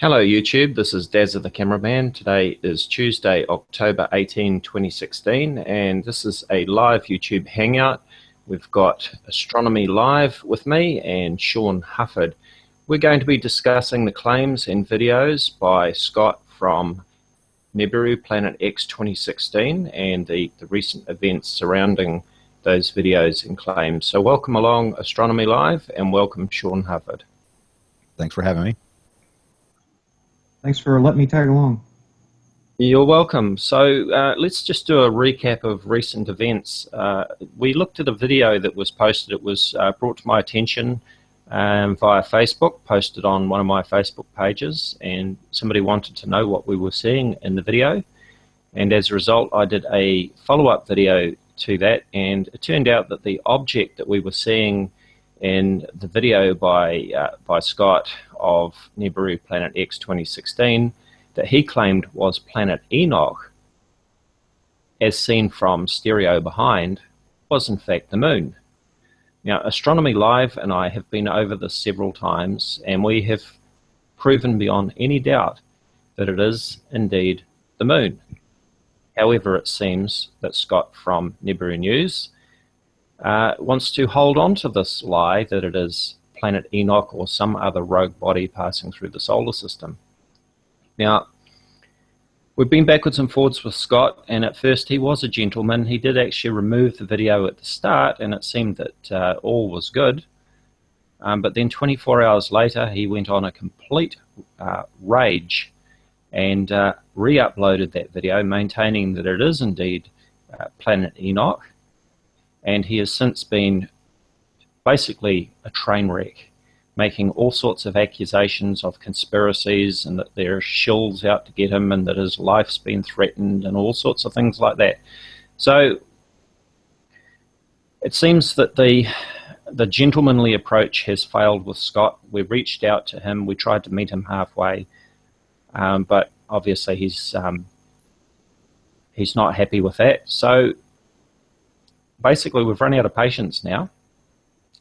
Hello YouTube, this is Dazzathecameraman. Today is Tuesday, October 18, 2016, and this is a live YouTube hangout. We've got Astronomy Live with me and Sean Hufford. We're going to be discussing the claims and videos by Scott from Nibiru Planet X 2016 and the recent events surrounding those videos and claims. So welcome along Astronomy Live and welcome Sean Hufford. Thanks for having me. Thanks for letting me tag along. You're welcome. So let's just do a recap of recent events. We looked at a video that was posted. It was brought to my attention via Facebook, posted on one of my Facebook pages, and somebody wanted to know what we were seeing in the video. And as a result, I did a follow-up video to that, and it turned out that the object that we were seeing in the video by Scott of Nibiru Planet X 2016 that he claimed was planet Enoch, as seen from stereo behind, was in fact the moon. Now, Astronomy Live and I have been over this several times, and we have proven beyond any doubt that it is indeed the moon. However, it seems that Scott from Nibiru News wants to hold on to this lie that it is planet Enoch or some other rogue body passing through the solar system. Now, we've been backwards and forwards with Scott, and at first he was a gentleman. He did actually remove the video at the start, and it seemed that all was good. But then 24 hours later, he went on a complete rage and re-uploaded that video, maintaining that it is indeed planet Enoch. And he has since been basically a train wreck, making all sorts of accusations of conspiracies and that there are shills out to get him and that his life's been threatened and all sorts of things like that. So it seems that the gentlemanly approach has failed with Scott. We reached out to him, we tried to meet him halfway, but obviously he's not happy with that. So basically, we've run out of patience now.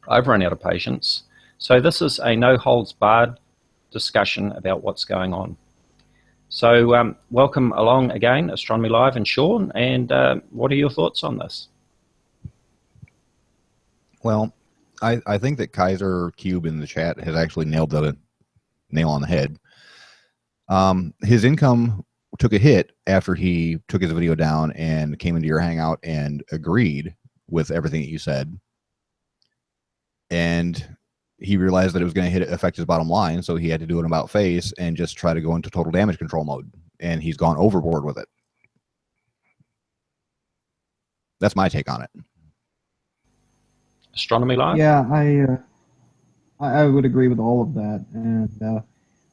I've run out of patience. So this is a no-holds-barred discussion about what's going on. So welcome along again, Astronomy Live and Sean, and what are your thoughts on this? Well, I think that Kaiser Cube in the chat has actually nailed the nail on the head. His income took a hit after he took his video down and came into your Hangout and agreed with everything that you said, and he realized that it was going to affect his bottom line, so he had to do an about face and just try to go into total damage control mode, and he's gone overboard with it. That's my take on it. Astronomy Live? Yeah, I would agree with all of that, and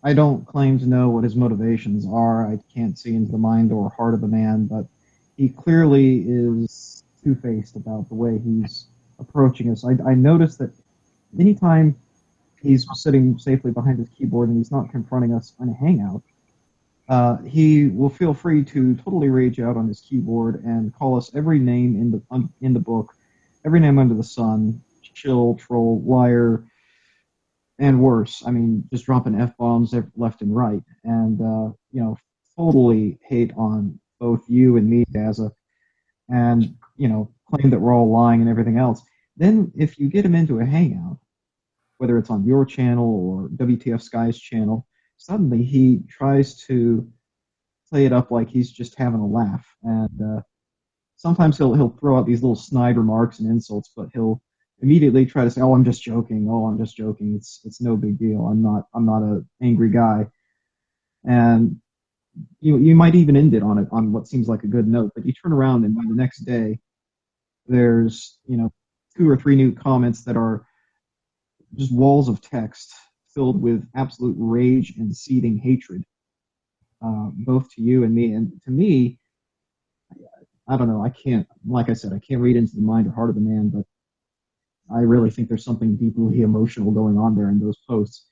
I don't claim to know what his motivations are. I can't see into the mind or heart of the man, but he clearly is two-faced about the way he's approaching us. I noticed that anytime he's sitting safely behind his keyboard and he's not confronting us on a hangout, he will feel free to totally rage out on his keyboard and call us every name in the book, every name under the sun, chill, troll, liar, and worse. I mean, just dropping F-bombs left and right, and you know, totally hate on both you and me, Dazza, and claim that we're all lying and everything else. Then if you get him into a hangout, whether it's on your channel or WTF Sky's channel, suddenly he tries to play it up like he's just having a laugh. And sometimes he'll throw out these little snide remarks and insults, but he'll immediately try to say, "Oh, I'm just joking. Oh, I'm just joking. It's no big deal. I'm not an angry guy." And you might even end it on what seems like a good note, but you turn around and by the next day, there's 2 or 3 new comments that are just walls of text filled with absolute rage and seething hatred, both to you and me. And to me, I don't know. I can't, like I said, I can't read into the mind or heart of the man, but I really think there's something deeply emotional going on there in those posts.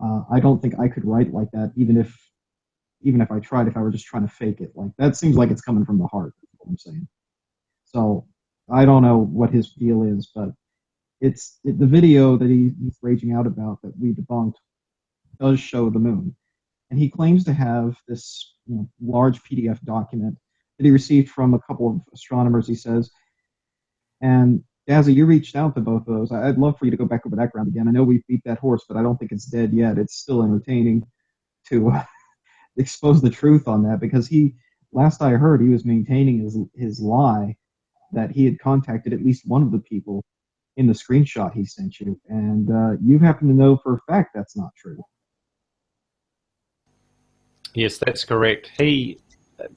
I don't think I could write like that, even if I tried, if I were just trying to fake it. Like, that seems like it's coming from the heart, is what I'm saying. So I don't know what his feel is, but the video that he's raging out about that we debunked does show the moon. And he claims to have this large PDF document that he received from a couple of astronomers, he says. And Dazza, you reached out to both of those. I'd love for you to go back over that ground again. I know we beat that horse, but I don't think it's dead yet. It's still entertaining to expose the truth on that, because last I heard, he was maintaining his lie that he had contacted at least one of the people in the screenshot he sent you, and you happen to know for a fact that's not true. Yes, that's correct. He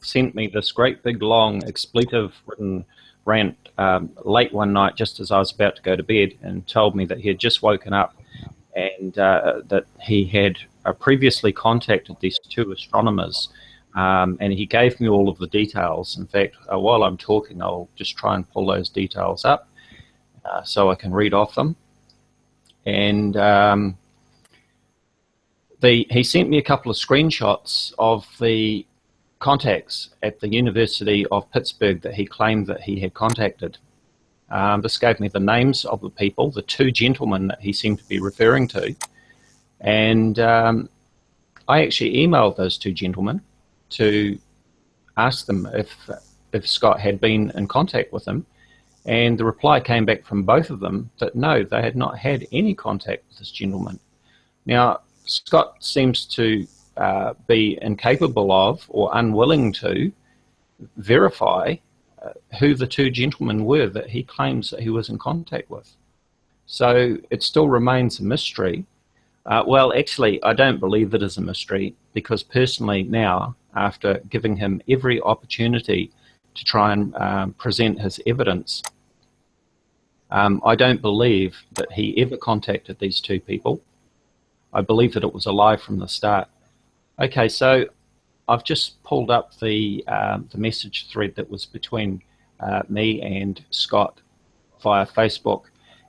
sent me this great big long expletive-written rant late one night just as I was about to go to bed, and told me that he had just woken up and that he had previously contacted these two astronomers, and he gave me all of the details. In fact, while I'm talking, I'll just try and pull those details up so I can read off them. And he sent me a couple of screenshots of the contacts at the University of Pittsburgh that he claimed that he had contacted. This gave me the names of the people, the two gentlemen that he seemed to be referring to. And I actually emailed those two gentlemen to ask them if Scott had been in contact with him. And the reply came back from both of them that no, they had not had any contact with this gentleman. Now, Scott seems to be incapable of or unwilling to verify who the two gentlemen were that he claims that he was in contact with. So it still remains a mystery. Well, actually, I don't believe it is a mystery, because personally now, after giving him every opportunity to try and present his evidence, I don't believe that he ever contacted these two people. I believe that it was a lie from the start. Okay, so I've just pulled up the message thread that was between me and Scott via Facebook.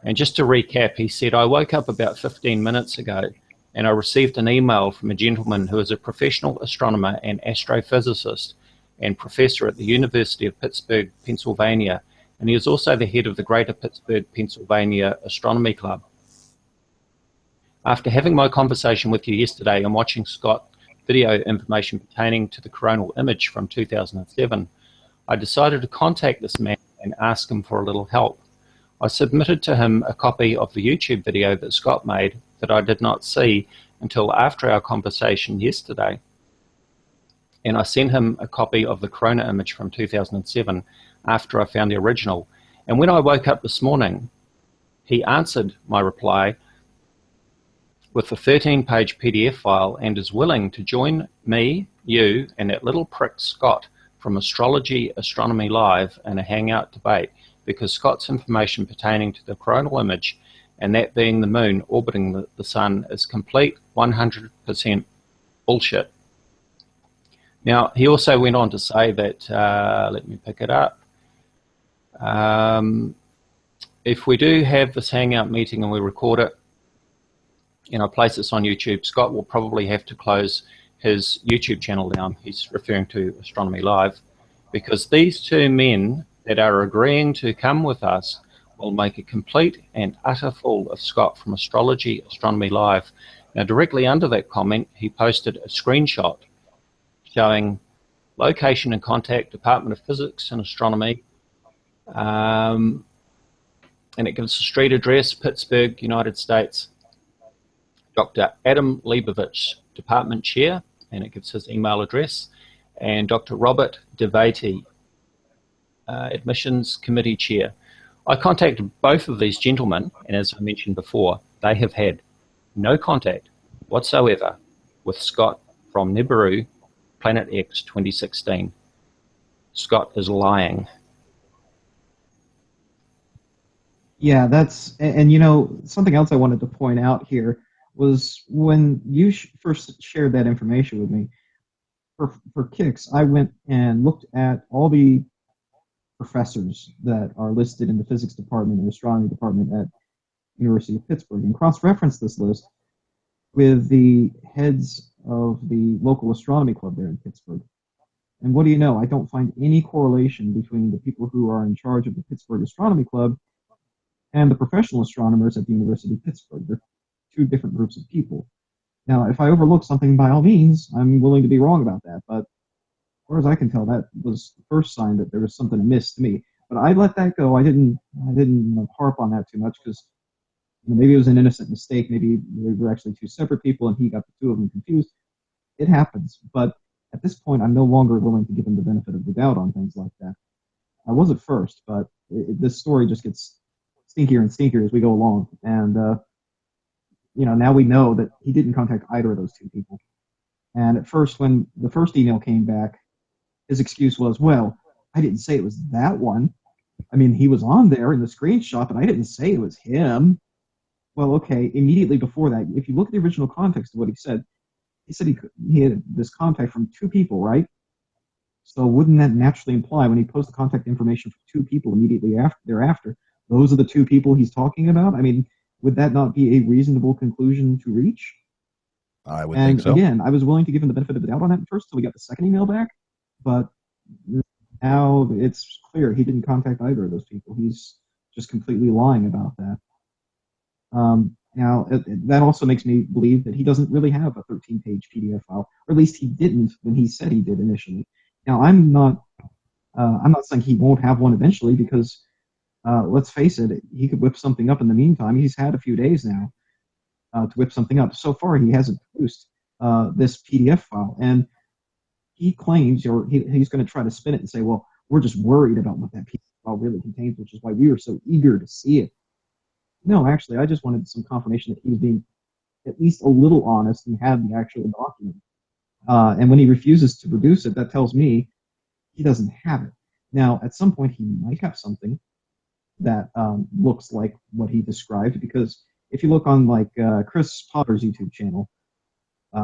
And just to recap, he said, I woke up about 15 minutes ago and I received an email from a gentleman who is a professional astronomer and astrophysicist and professor at the University of Pittsburgh, Pennsylvania. And he is also the head of the Greater Pittsburgh, Pennsylvania Astronomy Club. After having my conversation with you yesterday and watching Scott video information pertaining to the coronal image from 2007, I decided to contact this man and ask him for a little help. I submitted to him a copy of the YouTube video that Scott made that I did not see until after our conversation yesterday. And I sent him a copy of the corona image from 2007 after I found the original. And when I woke up this morning, he answered my reply with a 13-page PDF file and is willing to join me, you, and that little prick Scott from Astrology Astronomy Live in a hangout debate, because Scott's information pertaining to the coronal image, and that being the moon orbiting the sun, is complete 100% bullshit. Now, he also went on to say that, let me pick it up, if we do have this hangout meeting and we record it, and I place this on YouTube, Scott will probably have to close his YouTube channel down. He's referring to Astronomy Live, because these two men that are agreeing to come with us will make a complete and utter fool of Scott from Astrology Astronomy Live. Now, directly under that comment, he posted a screenshot showing location and contact, Department of Physics and Astronomy, and it gives a street address, Pittsburgh, United States. Dr. Adam Leibovich, Department Chair, and it gives his email address, and Dr. Robert Devati, Admissions Committee Chair. I contacted both of these gentlemen, and as I mentioned before, they have had no contact whatsoever with Scott from Nibiru Planet X 2016. Scott is lying. Yeah, and something else I wanted to point out here was when you first shared that information with me, for kicks, I went and looked at all the professors that are listed in the physics department and astronomy department at University of Pittsburgh and cross-referenced this list with the heads of the local astronomy club there in Pittsburgh. And what do you know? I don't find any correlation between the people who are in charge of the Pittsburgh Astronomy Club and the professional astronomers at the University of Pittsburgh. They're two different groups of people. Now, if I overlook something, by all means, I'm willing to be wrong about that. But as far as I can tell, that was the first sign that there was something amiss to me. But I let that go. I didn't harp on that too much because maybe it was an innocent mistake. Maybe they were actually two separate people, and he got the two of them confused. It happens. But at this point, I'm no longer willing to give him the benefit of the doubt on things like that. I was at first, but this story just gets stinkier and stinkier as we go along. And now we know that he didn't contact either of those two people. And at first, when the first email came back, his excuse was, well, I didn't say it was that one. I mean, he was on there in the screenshot, but I didn't say it was him. Well, okay, immediately before that, if you look at the original context of what he said he had this contact from two people, right? So wouldn't that naturally imply when he posted contact information for two people immediately thereafter, those are the two people he's talking about? I mean, would that not be a reasonable conclusion to reach? I would think so. And again, I was willing to give him the benefit of the doubt on that at first until we got the second email back, but now it's clear he didn't contact either of those people. He's just completely lying about that. Now, that also makes me believe that he doesn't really have a 13-page PDF file, or at least he didn't when he said he did initially. Now, I'm not saying he won't have one eventually, because let's face it, he could whip something up in the meantime. He's had a few days now to whip something up. So far, he hasn't produced this PDF file, and he claims, or he's going to try to spin it and say, well, we're just worried about what that PDF file really contains, which is why we were so eager to see it. No, actually, I just wanted some confirmation that he was being at least a little honest and had the actual document. And when he refuses to produce it, that tells me he doesn't have it. Now, at some point, he might have something that looks like what he described, because if you look on Chris Potter's YouTube channel,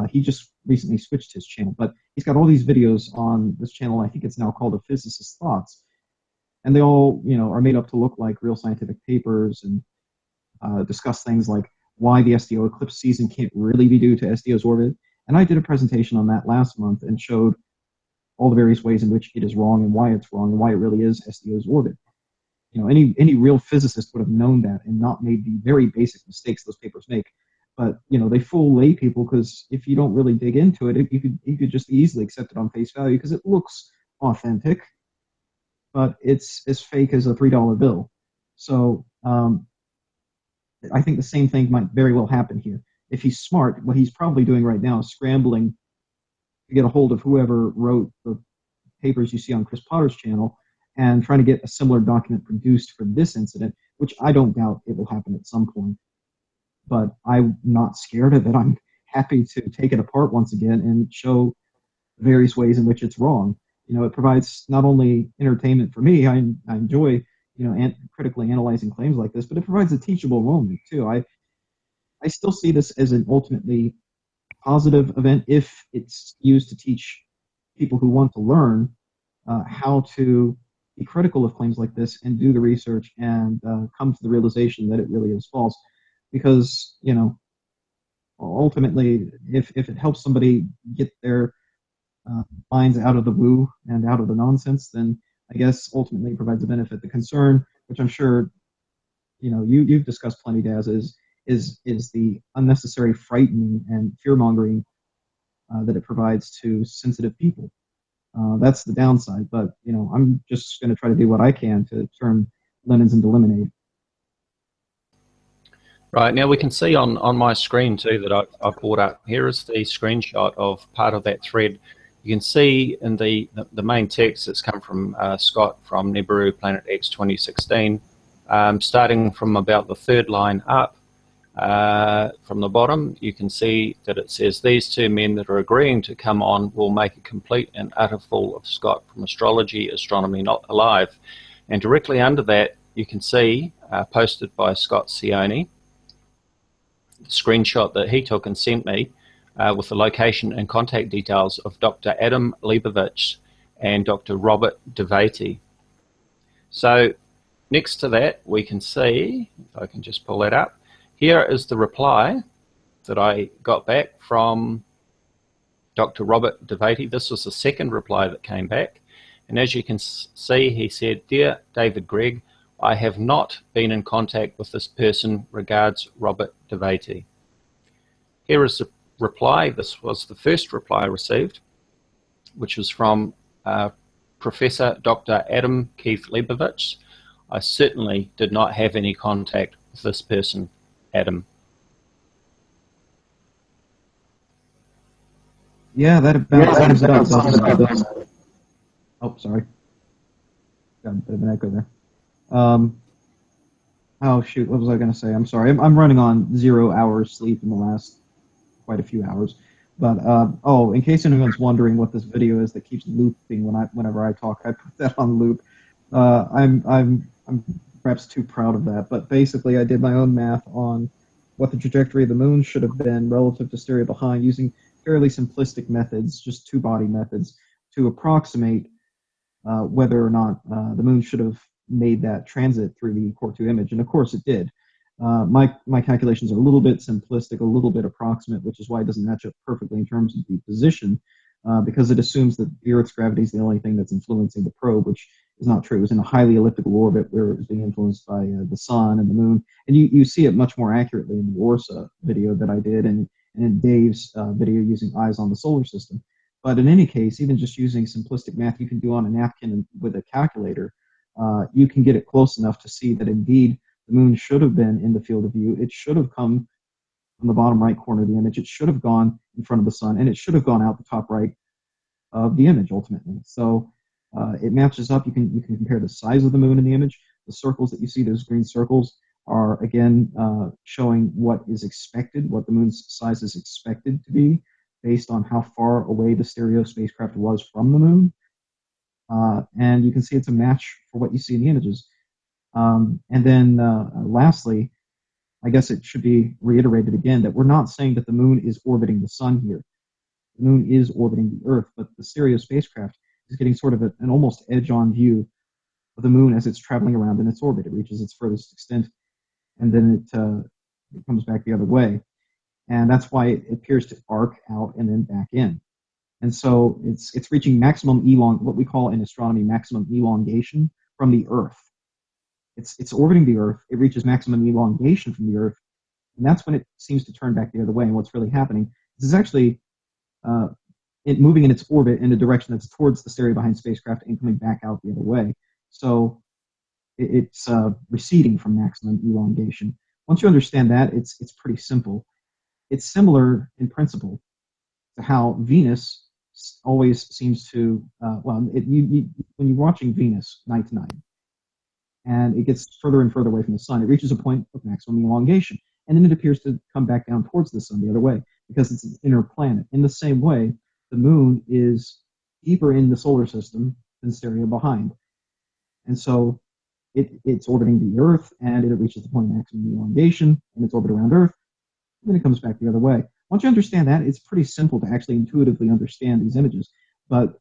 he just recently switched his channel, but he's got all these videos on this channel. I think it's now called A Physicist's Thoughts, and they all are made up to look like real scientific papers and discuss things like why the SDO eclipse season can't really be due to SDO's orbit. And I did a presentation on that last month and showed all the various ways in which it is wrong and why it's wrong and why it really is SDO's orbit. Any real physicist would have known that and not made the very basic mistakes those papers make. But they fool lay people, because if you don't really dig into it, you could just easily accept it on face value because it looks authentic, but it's as fake as a $3 bill. So I think the same thing might very well happen here. If he's smart, what he's probably doing right now is scrambling to get a hold of whoever wrote the papers you see on Chris Potter's channel and trying to get a similar document produced for this incident, which I don't doubt it will happen at some point. But I'm not scared of it. I'm happy to take it apart once again and show various ways in which it's wrong. It provides not only entertainment for me, I enjoy critically analyzing claims like this, but it provides a teachable moment too. I still see this as an ultimately positive event if it's used to teach people who want to learn how to be critical of claims like this and do the research and come to the realization that it really is false. Because ultimately, if it helps somebody get their minds out of the woo and out of the nonsense, then I guess ultimately it provides a benefit. The concern, which I'm sure you've discussed plenty, Daz, is the unnecessary frightening and fear-mongering that it provides to sensitive people. That's the downside, but I'm just going to try to do what I can to turn lemons into lemonade. Right, now we can see on my screen too that I've brought up. Here is the screenshot of part of that thread. You can see in the main text that's come from Scott from Nibiru Planet X 2016, starting from about the third line up from the bottom, you can see that it says, these two men that are agreeing to come on will make a complete and utter fool of Scott from Astrology, Astronomy Not Alive. And directly under that, you can see, posted by Scott Sione, the screenshot that he took and sent me with the location and contact details of Dr. Adam Leibovich and Dr. Robert Devati. So next to that, we can see, if I can just pull that up, here is the reply that I got back from Dr. Robert Devati. This was the second reply that came back. And as you can see, he said, Dear David Gregg, I have not been in contact with this person. Regards, Robert Devati. Here is reply. This was the first reply I received, which was from Professor Dr. Adam Keith Leibovitz. I certainly did not have any contact with this person, Adam. Yeah, that about sums it up, doesn't it? Oh, sorry. Got a bit of an echo there. Oh, shoot, what was I going to say? I'm sorry. I'm running on 0 hours sleep in the last quite a few hours. But, oh, in case anyone's wondering what this video is that keeps looping whenever I talk, I put that on loop. I'm perhaps too proud of that. But basically, I did my own math on what the trajectory of the moon should have been relative to stereo behind using fairly simplistic methods, just two-body methods, to approximate whether or not the moon should have made that transit through the Core 2 image, and of course it did. My calculations are a little bit simplistic, a little bit approximate, which is why it doesn't match up perfectly in terms of the position, because it assumes that the Earth's gravity is the only thing that's influencing the probe, which is not true. It was in a highly elliptical orbit where it was being influenced by the sun and the moon, and you see it much more accurately in the ORSA video that I did, and in Dave's video using eyes on the solar system. But in any case, even just using simplistic math you can do on a napkin with a calculator, you can get it close enough to see that indeed the moon should have been in the field of view. It should have come from the bottom right corner of the image. It should have gone in front of the sun, and it should have gone out the top right of the image ultimately. So it matches up. You can compare the size of the moon in the image. The circles that you see, those green circles, are again showing what is expected, what the moon's size is expected to be based on how far away the stereo spacecraft was from the moon. And you can see it's a match for what you see in the images. And then lastly, I guess it should be reiterated again that we're not saying that the moon is orbiting the sun here. The moon is orbiting the Earth, but the stereo spacecraft is getting sort of an almost edge-on view of the moon as it's traveling around in its orbit. It reaches its furthest extent, and then it comes back the other way. And that's why it appears to arc out and then back in. And so it's reaching maximum what we call in astronomy maximum elongation from the Earth. It's orbiting the Earth. It reaches maximum elongation from the Earth, and that's when it seems to turn back the other way. And what's really happening is actually it moving in its orbit in a direction that's towards the stereo behind spacecraft and coming back out the other way. So it's receding from maximum elongation. Once you understand that, it's pretty simple. It's similar in principle to how Venus always seems to, when you're watching Venus night to night, and it gets further and further away from the sun, it reaches a point of maximum elongation, and then it appears to come back down towards the sun the other way, because it's an inner planet. In the same way, the moon is deeper in the solar system than stereo behind. And so it's orbiting the Earth, and it reaches the point of maximum elongation, and it's orbit around Earth, and then it comes back the other way. Once you understand that, it's pretty simple to actually intuitively understand these images. But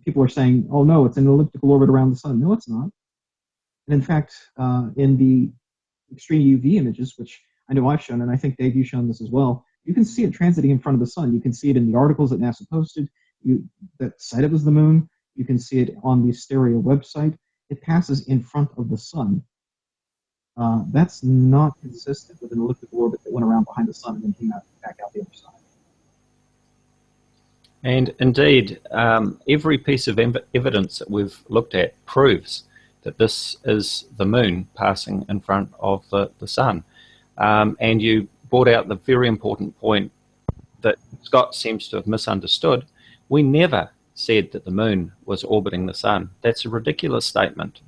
people are saying, "Oh no, it's an elliptical orbit around the sun." No, it's not. And in fact, in the extreme UV images, which I know I've shown, and I think Dave, you've shown this as well, you can see it transiting in front of the sun. You can see it in the articles that NASA posted that said it was the moon. You can see it on the stereo website. It passes in front of the sun. That's not consistent with an elliptical orbit that went around behind the sun and then came back out the other side. And indeed, every piece of evidence that we've looked at proves that this is the moon passing in front of the sun. And you brought out the very important point that Scott seems to have misunderstood. We never said that the moon was orbiting the sun. That's a ridiculous statement.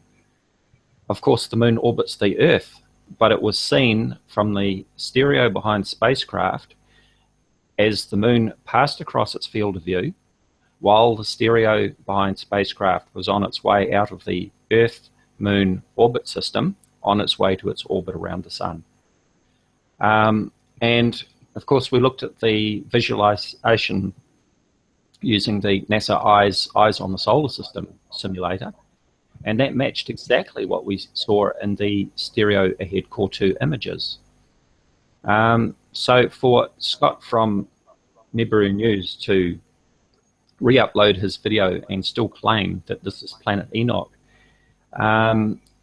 Of course, the moon orbits the Earth, but it was seen from the stereo behind spacecraft as the moon passed across its field of view, while the stereo behind spacecraft was on its way out of the Earth-Moon orbit system, on its way to its orbit around the sun. And of course, we looked at the visualization using the NASA Eyes on the Solar System simulator, and that matched exactly what we saw in the stereo ahead Core 2 images. So for Scott from Nibiru News to re-upload his video and still claim that this is Planet Enoch,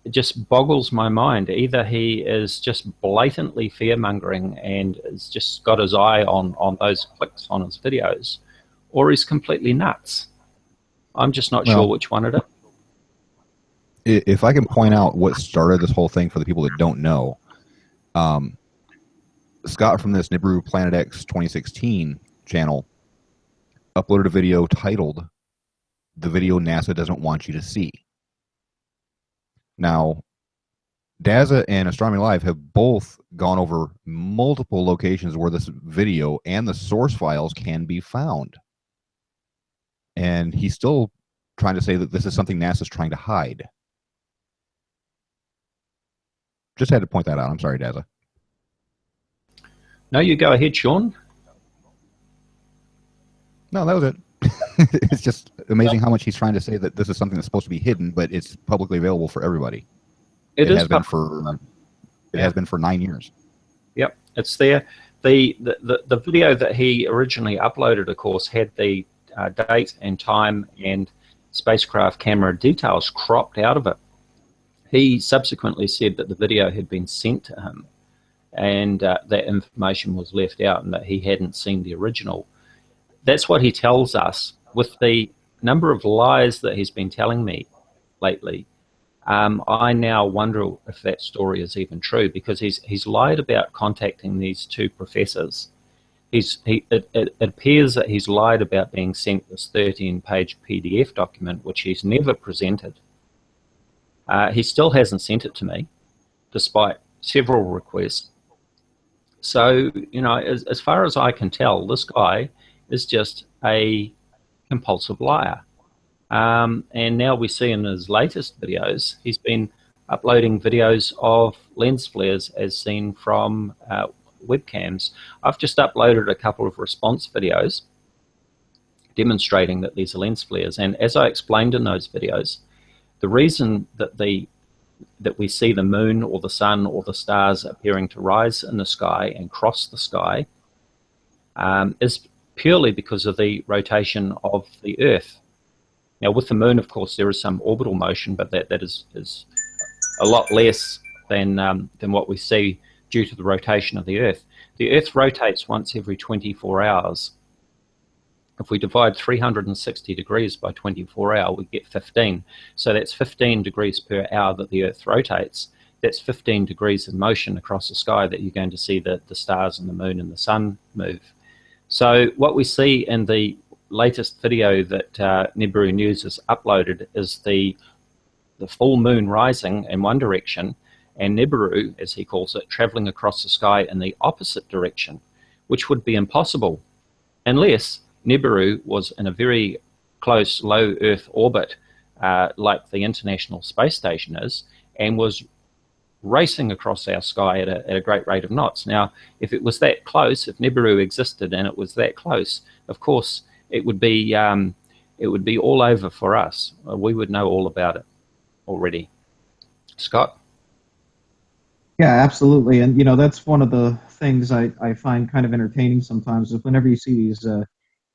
it just boggles my mind. Either he is just blatantly fear-mongering and has just got his eye on those clicks on his videos, or he's completely nuts. I'm just not sure which one it is. If I can point out what started this whole thing for the people that don't know, Scott from this Nibiru Planet X 2016 channel uploaded a video titled "The Video NASA Doesn't Want You to See." Now, Dazza and Astronomy Live have both gone over multiple locations where this video and the source files can be found. And he's still trying to say that this is something NASA's trying to hide. Just had to point that out. I'm sorry, Dazza. No, you go ahead, Sean. No, that was it. It's just amazing how much he's trying to say that this is something that's supposed to be hidden, but it's publicly available for everybody. It has been for 9 years. Yep, it's there. The video that he originally uploaded, of course, had the date and time and spacecraft camera details cropped out of it. He subsequently said that the video had been sent to him and that information was left out and that he hadn't seen the original. That's what he tells us. With the number of lies that he's been telling me lately, I now wonder if that story is even true, because he's lied about contacting these two professors. It appears that he's lied about being sent this 13-page PDF document, which he's never presented. He still hasn't sent it to me, despite several requests. So, you know, as far as I can tell, this guy is just a compulsive liar. And now we see in his latest videos, he's been uploading videos of lens flares as seen from webcams. I've just uploaded a couple of response videos demonstrating that these are lens flares. And as I explained in those videos, the reason that we see the moon or the sun or the stars appearing to rise in the sky and cross the sky is purely because of the rotation of the Earth. Now, with the moon, of course, there is some orbital motion, but that is a lot less than what we see due to the rotation of the Earth. The Earth rotates once every 24 hours. If we divide 360 degrees by 24 hours, we get 15. So that's 15 degrees per hour that the Earth rotates. That's 15 degrees of motion across the sky that you're going to see the stars and the moon and the sun move. So what we see in the latest video that Nibiru News has uploaded is the full moon rising in one direction and Nibiru, as he calls it, traveling across the sky in the opposite direction, which would be impossible unless Nibiru was in a very close low Earth orbit like the International Space Station is, and was racing across our sky at a great rate of knots. Now, if it was that close, if Nibiru existed and it was that close, of course, it would be all over for us. We would know all about it already. Scott? Yeah, absolutely. And, you know, that's one of the things I find kind of entertaining sometimes, is whenever you see these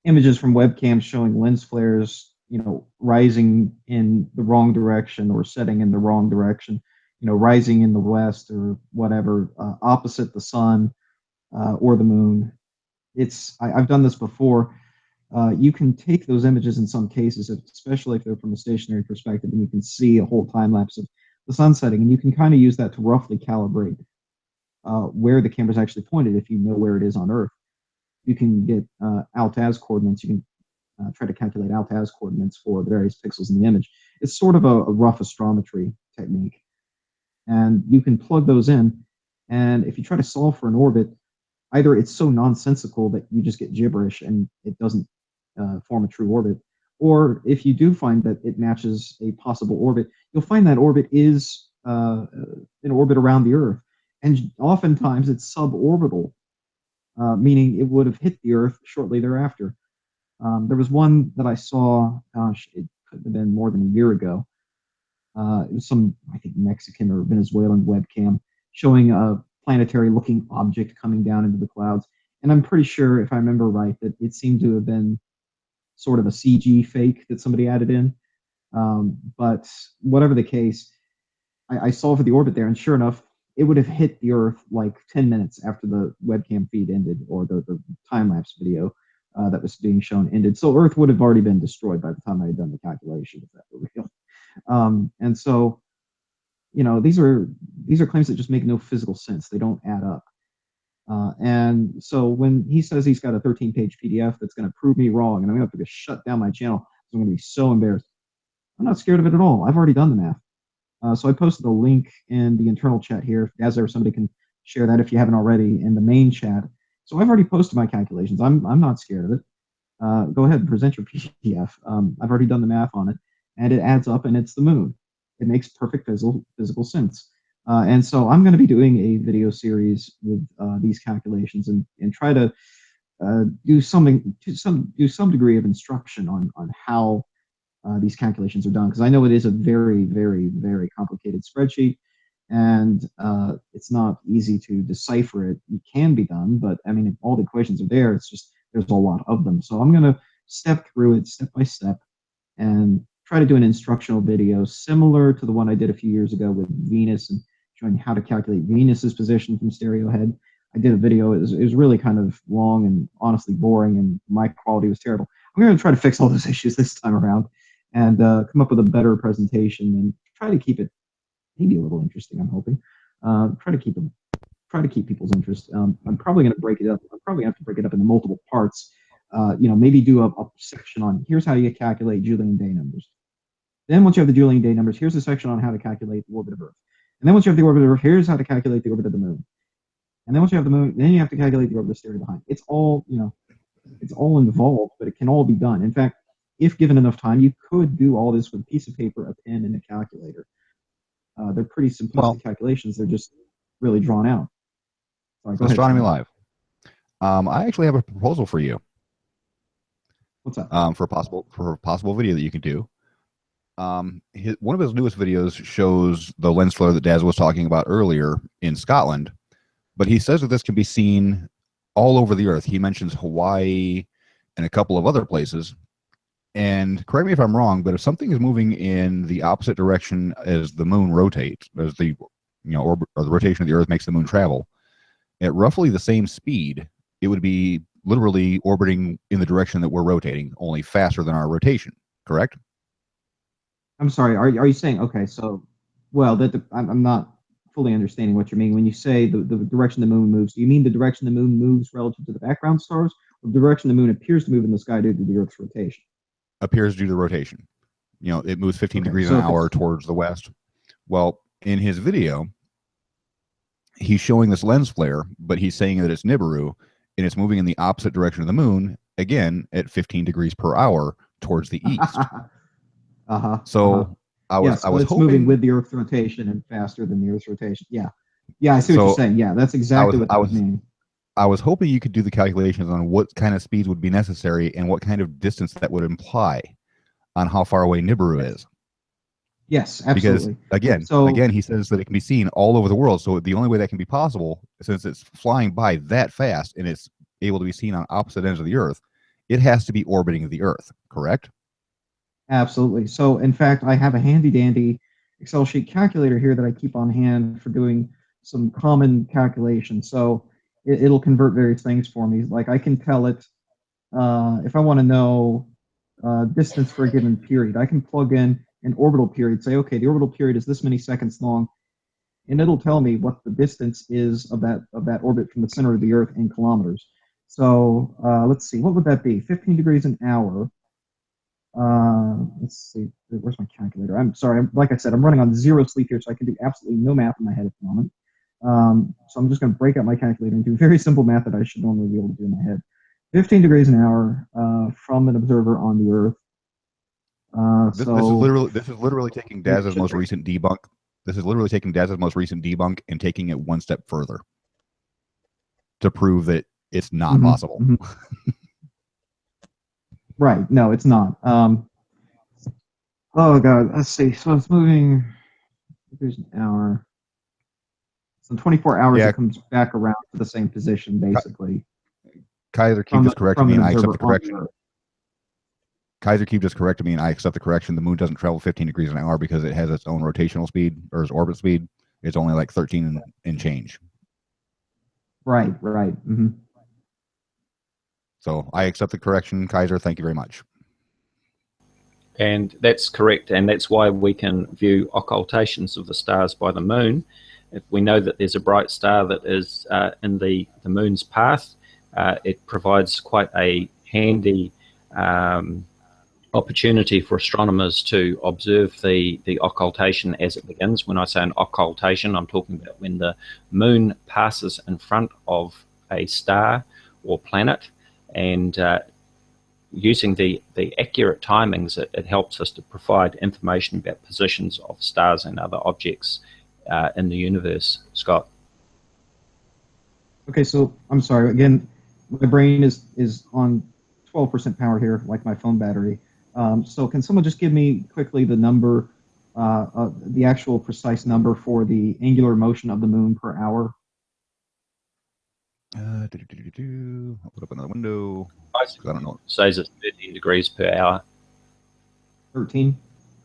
images from webcams showing lens flares, you know, rising in the wrong direction or setting in the wrong direction, you know, rising in the west or whatever, opposite the sun or the moon. I've done this before. You can take those images in some cases, especially if they're from a stationary perspective, and you can see a whole time lapse of the sun setting, and you can kind of use that to roughly calibrate where the camera's actually pointed if you know where it is on Earth. You can get alt-az coordinates. You can try to calculate alt-az coordinates for the various pixels in the image. It's sort of a rough astrometry technique. And you can plug those in, and if you try to solve for an orbit, either it's so nonsensical that you just get gibberish and it doesn't form a true orbit, or if you do find that it matches a possible orbit, you'll find that orbit is an orbit around the Earth. And oftentimes it's suborbital, meaning it would have hit the Earth shortly thereafter. There was one that I saw, gosh, it could have been more than a year ago. It was some, I think, Mexican or Venezuelan webcam showing a planetary-looking object coming down into the clouds. And I'm pretty sure, if I remember right, that it seemed to have been sort of a CG fake that somebody added in. But whatever the case, I solved for the orbit there, and sure enough, it would have hit the Earth like 10 minutes after the webcam feed ended, or the time-lapse video that was being shown ended. So Earth would have already been destroyed by the time I had done the calculation, if that were real. And so, you know, these are claims that just make no physical sense. They don't add up. And so when he says he's got a 13-page PDF that's going to prove me wrong, and I'm going to have to shut down my channel, so I'm going to be so embarrassed. I'm not scared of it at all. I've already done the math. So I posted a link in the internal chat here. As there, somebody can share that if you haven't already in the main chat. So I've already posted my calculations. I'm not scared of it. Go ahead and present your PDF. I've already done the math on it, and it adds up, and it's the moon. It makes perfect physical sense. And so I'm going to be doing a video series with these calculations and try to do something to some degree of instruction on how these calculations are done, because I know it is a very, very, very complicated spreadsheet, and it's not easy to decipher it. It can be done, but I mean, if all the equations are there, it's just there's a lot of them. So I'm going to step through it step by step and try to do an instructional video similar to the one I did a few years ago with Venus and showing how to calculate Venus's position from stereo head. I did a video. It was really kind of long and honestly boring, and my quality was terrible. I'm going to try to fix all those issues this time around and come up with a better presentation and try to keep it maybe a little interesting. I'm hoping. Try to keep people's interest. I'm probably going to break it up. I'm probably going to have to break it up into multiple parts. You know, maybe do a section on here's how you calculate Julian day numbers. Then once you have the Julian day numbers, here's a section on how to calculate the orbit of Earth. And then once you have the orbit of Earth, here's how to calculate the orbit of the moon. And then once you have the moon, then you have to calculate the orbit of Stereo behind. It's all, you know, it's all involved, but it can all be done. In fact, if given enough time, you could do all this with a piece of paper, a pen, and a calculator. They're pretty simplistic calculations. They're just really drawn out. Sorry, go ahead, Astronomy Live. I actually have a proposal for you. What's that? For a possible video that you can do. One of his newest videos shows the lens flare that Daz was talking about earlier in Scotland, but he says that this can be seen all over the Earth. He mentions Hawaii and a couple of other places. And correct me if I'm wrong, but if something is moving in the opposite direction as the moon rotates, as the orbit or the rotation of the Earth makes the moon travel, at roughly the same speed, it would be literally orbiting in the direction that we're rotating, only faster than our rotation. Correct? I'm sorry. Are you saying okay? So, well, I'm not fully understanding what you mean when you say the direction the moon moves. Do you mean the direction the moon moves relative to the background stars, or the direction the moon appears to move in the sky due to the Earth's rotation? Appears due to rotation. You know, it moves 15 degrees an hour towards the west. Well, in his video, he's showing this lens flare, but he's saying that it's Nibiru, and it's moving in the opposite direction of the moon, again, at 15 degrees per hour towards the east. So I was it's hoping, moving with the Earth's rotation and faster than the Earth's rotation. Yeah, I see what you're saying. Yeah, that's exactly what I was meaning. I was hoping you could do the calculations on what kind of speeds would be necessary and what kind of distance that would imply on how far away Nibiru is. Yes, absolutely. Because again, he says that it can be seen all over the world. So the only way that can be possible, since it's flying by that fast and it's able to be seen on opposite ends of the Earth, it has to be orbiting the Earth, correct? Absolutely. So in fact, I have a handy dandy Excel sheet calculator here that I keep on hand for doing some common calculations. So it'll convert various things for me. Like I can tell it if I want to know distance for a given period, I can plug in an orbital period, say, okay, the orbital period is this many seconds long, and it'll tell me what the distance is of that orbit from the center of the Earth in kilometers. So let's see, what would that be? 15 degrees an hour. Let's see, where's my calculator? I'm sorry, like I said, I'm running on zero sleep here, so I can do absolutely no math in my head at the moment. So I'm just going to break out my calculator and do very simple math that I should normally be able to do in my head. 15 degrees an hour from an observer on the Earth. This is literally taking Daz's most recent debunk. This is literally taking Daz's most recent debunk and taking it one step further to prove that it's not possible. Right. No, it's not. Oh God. Let's see. So it's moving. There's an hour. So in 24 hours, it comes back around to the same position, basically. Kaiser Cube is correcting me, and I accept the correction. Kaiser Cube just corrected me, and I accept the correction. The moon doesn't travel 15 degrees an hour because it has its own rotational speed, or its orbit speed. It's only like 13 and change. Right, right. Mm-hmm. So I accept the correction, Kaiser. Thank you very much. And that's correct, and that's why we can view occultations of the stars by the moon. If we know that there's a bright star that is in the moon's path, it provides quite a handy opportunity for astronomers to observe the occultation as it begins. When I say an occultation, I'm talking about when the moon passes in front of a star or planet, and using the accurate timings, it helps us to provide information about positions of stars and other objects in the universe. Scott? Okay, so I'm sorry, again, my brain is on 12% power here, like my phone battery. So can someone just give me quickly the number, the actual precise number for the angular motion of the moon per hour? I'll put up another window. I don't know. Says it's 13 degrees per hour. 13?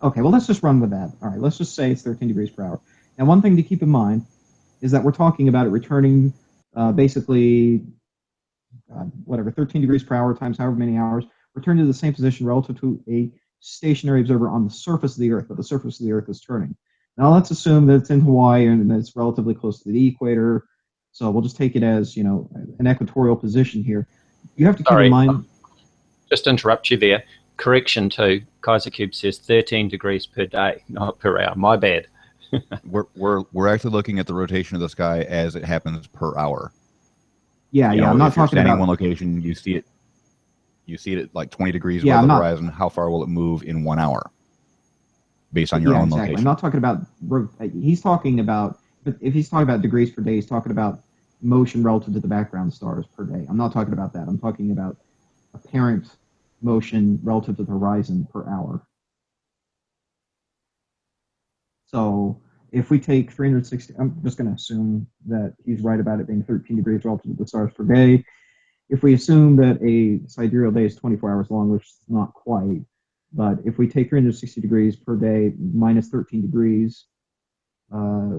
Okay, well, let's just run with that. All right, let's just say it's 13 degrees per hour. Now, one thing to keep in mind is that we're talking about it returning basically, whatever, 13 degrees per hour times however many hours, return to the same position relative to a stationary observer on the surface of the Earth, but the surface of the Earth is turning. Now, let's assume that it's in Hawaii and that it's relatively close to the equator. So we'll just take it as, you know, an equatorial position here. You have to keep in mind... Just interrupt you there. Correction too. Kaiser Cube says 13 degrees per day, not per hour. My bad. we're actually looking at the rotation of the sky as it happens per hour. Yeah, you know, I'm not if you're talking standing about in one location, you see it at like 20 degrees above the horizon. How far will it move in 1 hour? Based on your own location. I'm not talking about, he's talking about, if he's talking about degrees per day, he's talking about motion relative to the background stars per day. I'm not talking about that. I'm talking about apparent motion relative to the horizon per hour. So if we take 360, I'm just going to assume that he's right about it being 13 degrees relative to the stars per day. If we assume that a sidereal day is 24 hours long, which is not quite, but if we take 360 degrees per day minus 13 degrees,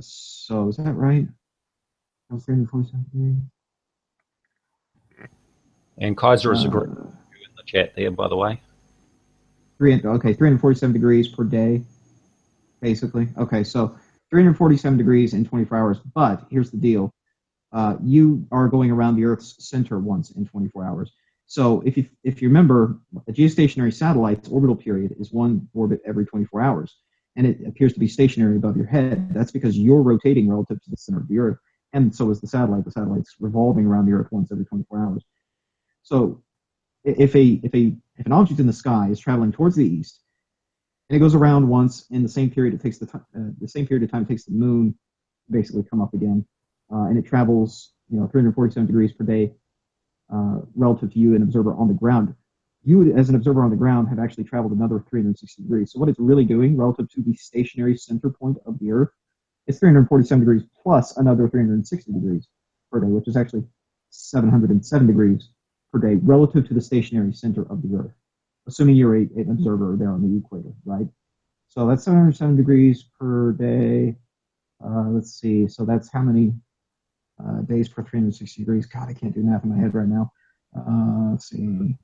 so is that right? That was 347 degrees. And Kaiser is agreeing in the chat there, by the way. 347 degrees per day, basically. Okay, so 347 degrees in 24 hours, but here's the deal. You are going around the Earth's center once in 24 hours. So if you remember, a geostationary satellite's orbital period is one orbit every 24 hours, and it appears to be stationary above your head. That's because you're rotating relative to the center of the Earth, and so is the satellite. The satellite's revolving around the Earth once every 24 hours. So if an object in the sky is traveling towards the east, and it goes around once in the same period the same period of time it takes the moon to basically come up again, and it travels 347 degrees per day relative to you, an observer on the ground. You, as an observer on the ground, have actually traveled another 360 degrees. So what it's really doing relative to the stationary center point of the Earth is 347 degrees plus another 360 degrees per day, which is actually 707 degrees per day relative to the stationary center of the Earth, assuming you're an observer there on the equator, right? So that's 707 degrees per day. Let's see. So that's how many days per 360 degrees? God, I can't do math in my head right now. Let's see.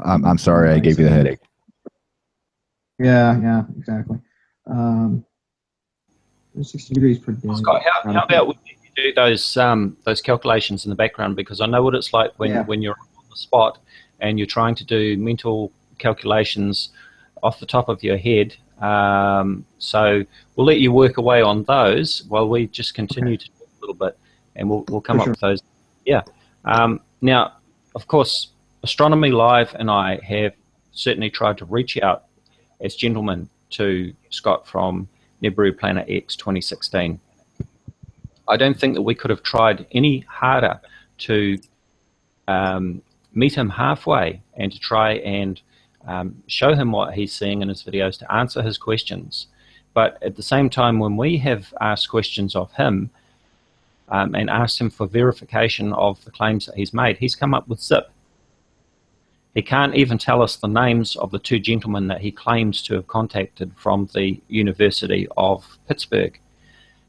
I'm sorry, I gave you the headache. Yeah, exactly. 60 degrees per day. Scott, how about when you do those calculations in the background? Because I know what it's like when you're on the spot and you're trying to do mental calculations off the top of your head. So we'll let you work away on those while we just continue to talk a little bit, and we'll come up with those. Yeah. Now, of course, Astronomy Live and I have certainly tried to reach out as gentlemen to Scott from Nibiru Planet X 2016. I don't think that we could have tried any harder to meet him halfway and to try and show him what he's seeing in his videos, to answer his questions. But at the same time, when we have asked questions of him and asked him for verification of the claims that he's made, he's come up with zip. He can't even tell us the names of the two gentlemen that he claims to have contacted from the University of Pittsburgh.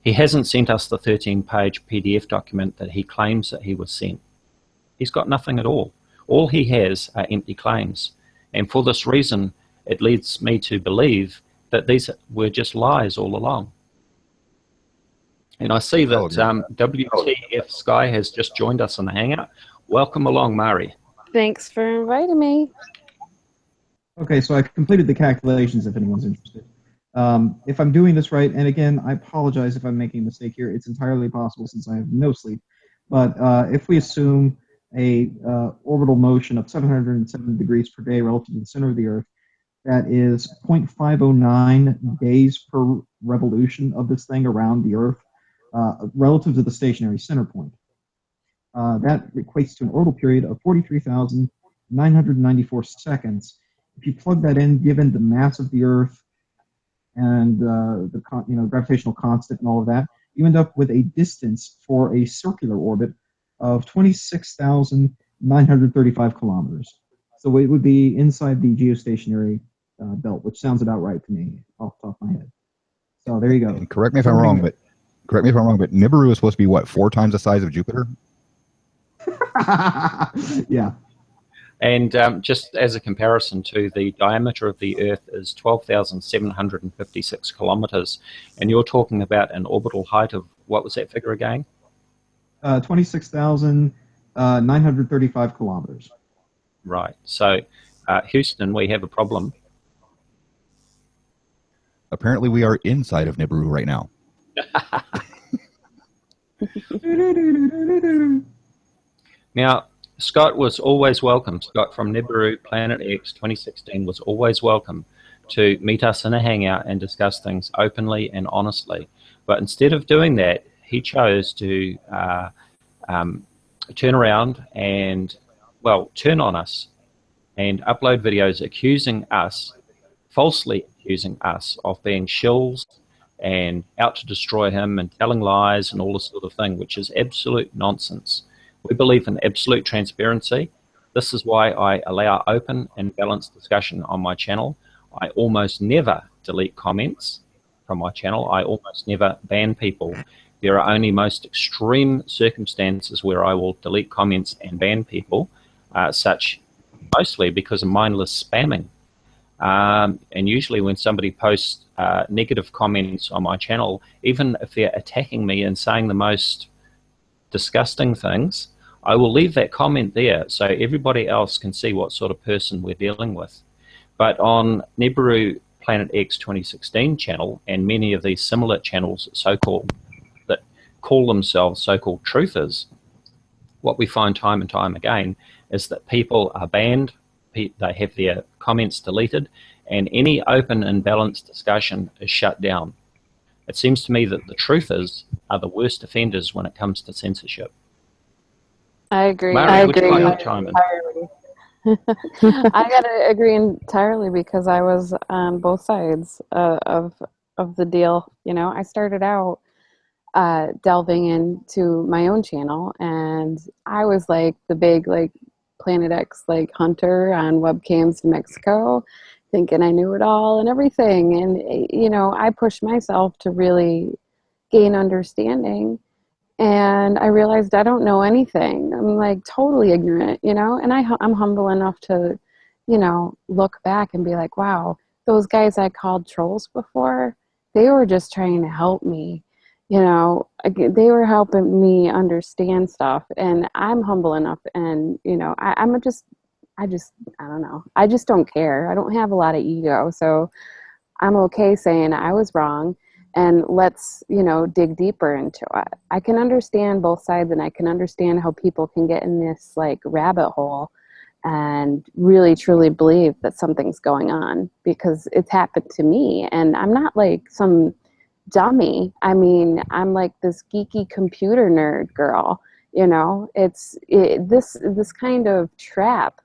He hasn't sent us the 13-page PDF document that he claims that he was sent. He's got nothing at all. All he has are empty claims. And for this reason, it leads me to believe that these were just lies all along. And I see that WTF Sky has just joined us in the Hangout. Welcome along, Mari. Thanks for inviting me. Okay, so I completed the calculations if anyone's interested. If I'm doing this right, and again, I apologize if I'm making a mistake here. It's entirely possible since I have no sleep. But if we assume a orbital motion of 707 degrees per day relative to the center of the Earth, that is 0.509 days per revolution of this thing around the Earth relative to the stationary center point. That equates to an orbital period of 43,994 seconds. If you plug that in, given the mass of the Earth and the gravitational constant and all of that, you end up with a distance for a circular orbit of 26,935 kilometers. So it would be inside the geostationary belt, which sounds about right to me off the top of my head. So there you go. And correct me if I'm wrong, but Nibiru is supposed to be what, 4 times the size of Jupiter? Yeah. And just as a comparison to the diameter of the Earth is 12,756 kilometers, and you're talking about an orbital height of, what was that figure again? 26,935 kilometers. Right. So, Houston, we have a problem. Apparently we are inside of Nibiru right now. Now, Scott was always welcome. Scott from Nibiru Planet X 2016 was always welcome to meet us in a hangout and discuss things openly and honestly. But instead of doing that, he chose to turn around and, well, turn on us and upload videos accusing us, falsely accusing us of being shills and out to destroy him and telling lies and all this sort of thing, which is absolute nonsense. We believe in absolute transparency. This is why I allow open and balanced discussion on my channel. I almost never delete comments from my channel. I almost never ban people. There are only most extreme circumstances where I will delete comments and ban people, such mostly because of mindless spamming. And usually when somebody posts negative comments on my channel, even if they're attacking me and saying the most disgusting things, I will leave that comment there so everybody else can see what sort of person we're dealing with. But on Nibiru Planet X 2016 channel and many of these similar channels so-called that call themselves so-called truthers, what we find time and time again is that people are banned, they have their comments deleted, and any open and balanced discussion is shut down. It seems to me that the truthers are the worst offenders when it comes to censorship. I agree. Mary, would you like to chime in? I gotta agree entirely because I was on both sides of the deal. You know, I started out delving into my own channel, and I was like the big Planet X hunter on webcams in Mexico, thinking I knew it all and everything. And you know, I pushed myself to really gain understanding. And I realized I don't know anything. I'm totally ignorant, you know, and I'm humble enough to, you know, look back and be like, wow, those guys I called trolls before, they were just trying to help me, you know, they were helping me understand stuff. And I'm humble enough, and, you know, I don't know. I just don't care. I don't have a lot of ego. So I'm okay saying I was wrong. And let's, you know, dig deeper into it. I can understand both sides, and I can understand how people can get in this rabbit hole and really truly believe that something's going on, because it's happened to me. And I'm not some dummy. I mean, I'm this geeky computer nerd girl, you know. This kind of trap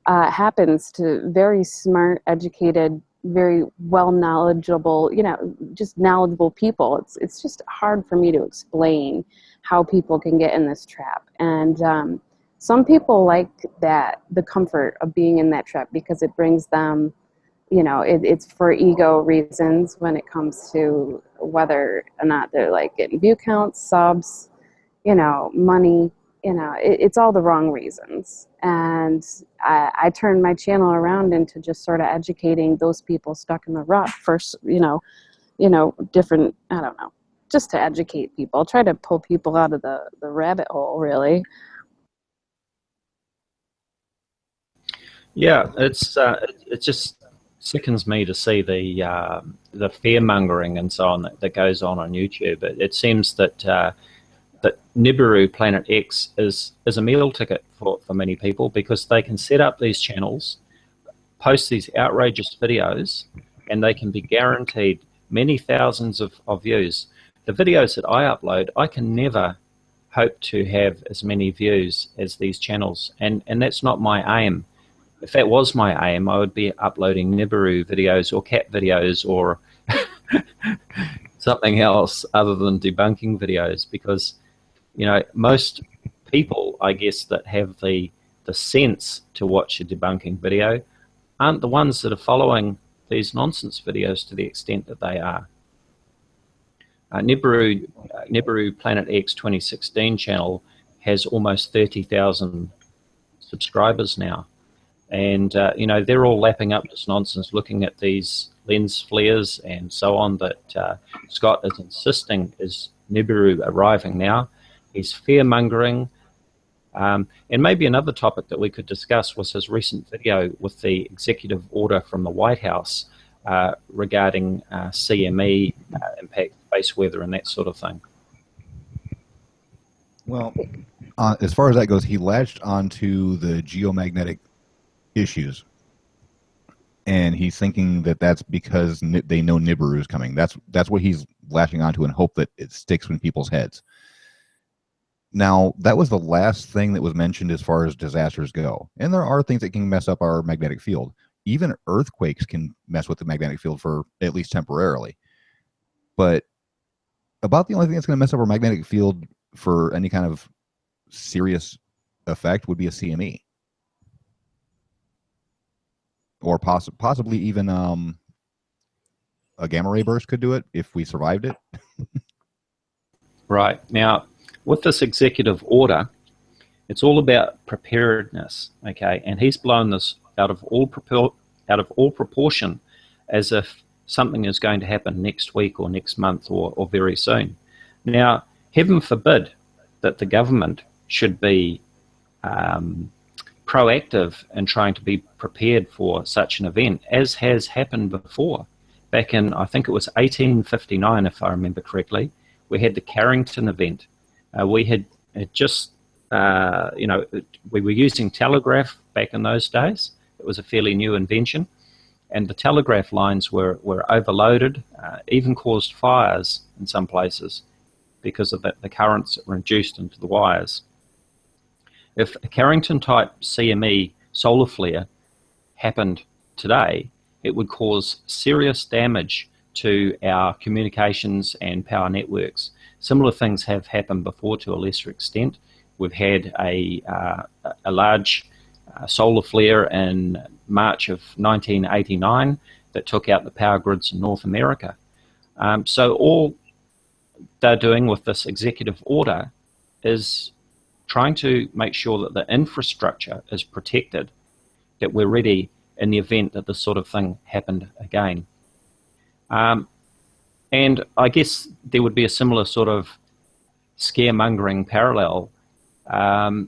happens to very smart, educated, very well knowledgeable, you know, just knowledgeable people. It's just hard for me to explain how people can get in this trap. And Some people like that, the comfort of being in that trip, because it brings them, you know, it's for ego reasons when it comes to whether or not they're like getting view counts, subs, you know, money, you know, it's all the wrong reasons. And I turned my channel around into just sort of educating those people stuck in the rut first, you know, different, I don't know, just to educate people, try to pull people out of the rabbit hole, really. Yeah, it just sickens me to see the fear mongering and so on that goes on YouTube. It seems that that Nibiru Planet X is a meal ticket for many people, because they can set up these channels, post these outrageous videos, and they can be guaranteed many thousands of views. The videos that I upload, I can never hope to have as many views as these channels, and that's not my aim. If that was my aim, I would be uploading Nibiru videos or cat videos or something else other than debunking videos, because, you know, most people, I guess, that have the sense to watch a debunking video aren't the ones that are following these nonsense videos to the extent that they are. Nibiru Planet X 2016 channel has almost 30,000 subscribers now. And, you know, they're all lapping up this nonsense, looking at these lens flares and so on that Scott is insisting is Nibiru arriving now. He's fear-mongering. And maybe another topic that we could discuss was his recent video with the executive order from the White House regarding CME, impact space weather, and that sort of thing. Well, as far as that goes, he latched onto the geomagnetic issues, and he's thinking that that's because they know Nibiru is coming. That's what he's latching onto, and hope that it sticks in people's heads. Now, that was the last thing that was mentioned as far as disasters go, and there are things that can mess up our magnetic field. Even earthquakes can mess with the magnetic field for at least temporarily. But about the only thing that's going to mess up our magnetic field for any kind of serious effect would be a CME. Or possibly even a gamma ray burst could do it if we survived it. Right. Now, with this executive order, it's all about preparedness, okay? And he's blown this out of all proportion, as if something is going to happen next week or next month or very soon. Now, heaven forbid that the government should be proactive in trying to be prepared for such an event, as has happened before. Back in, I think it was 1859, if I remember correctly, we had the Carrington event. We had just, you know, we were using telegraph back in those days. It was a fairly new invention, and the telegraph lines were overloaded, even caused fires in some places because of the currents that were induced into the wires. If a Carrington-type CME solar flare happened today, it would cause serious damage to our communications and power networks. Similar things have happened before to a lesser extent. We've had a large solar flare in March of 1989 that took out the power grids in North America. So all they're doing with this executive order is trying to make sure that the infrastructure is protected, that we're ready in the event that this sort of thing happened again. And I guess there would be a similar sort of scaremongering parallel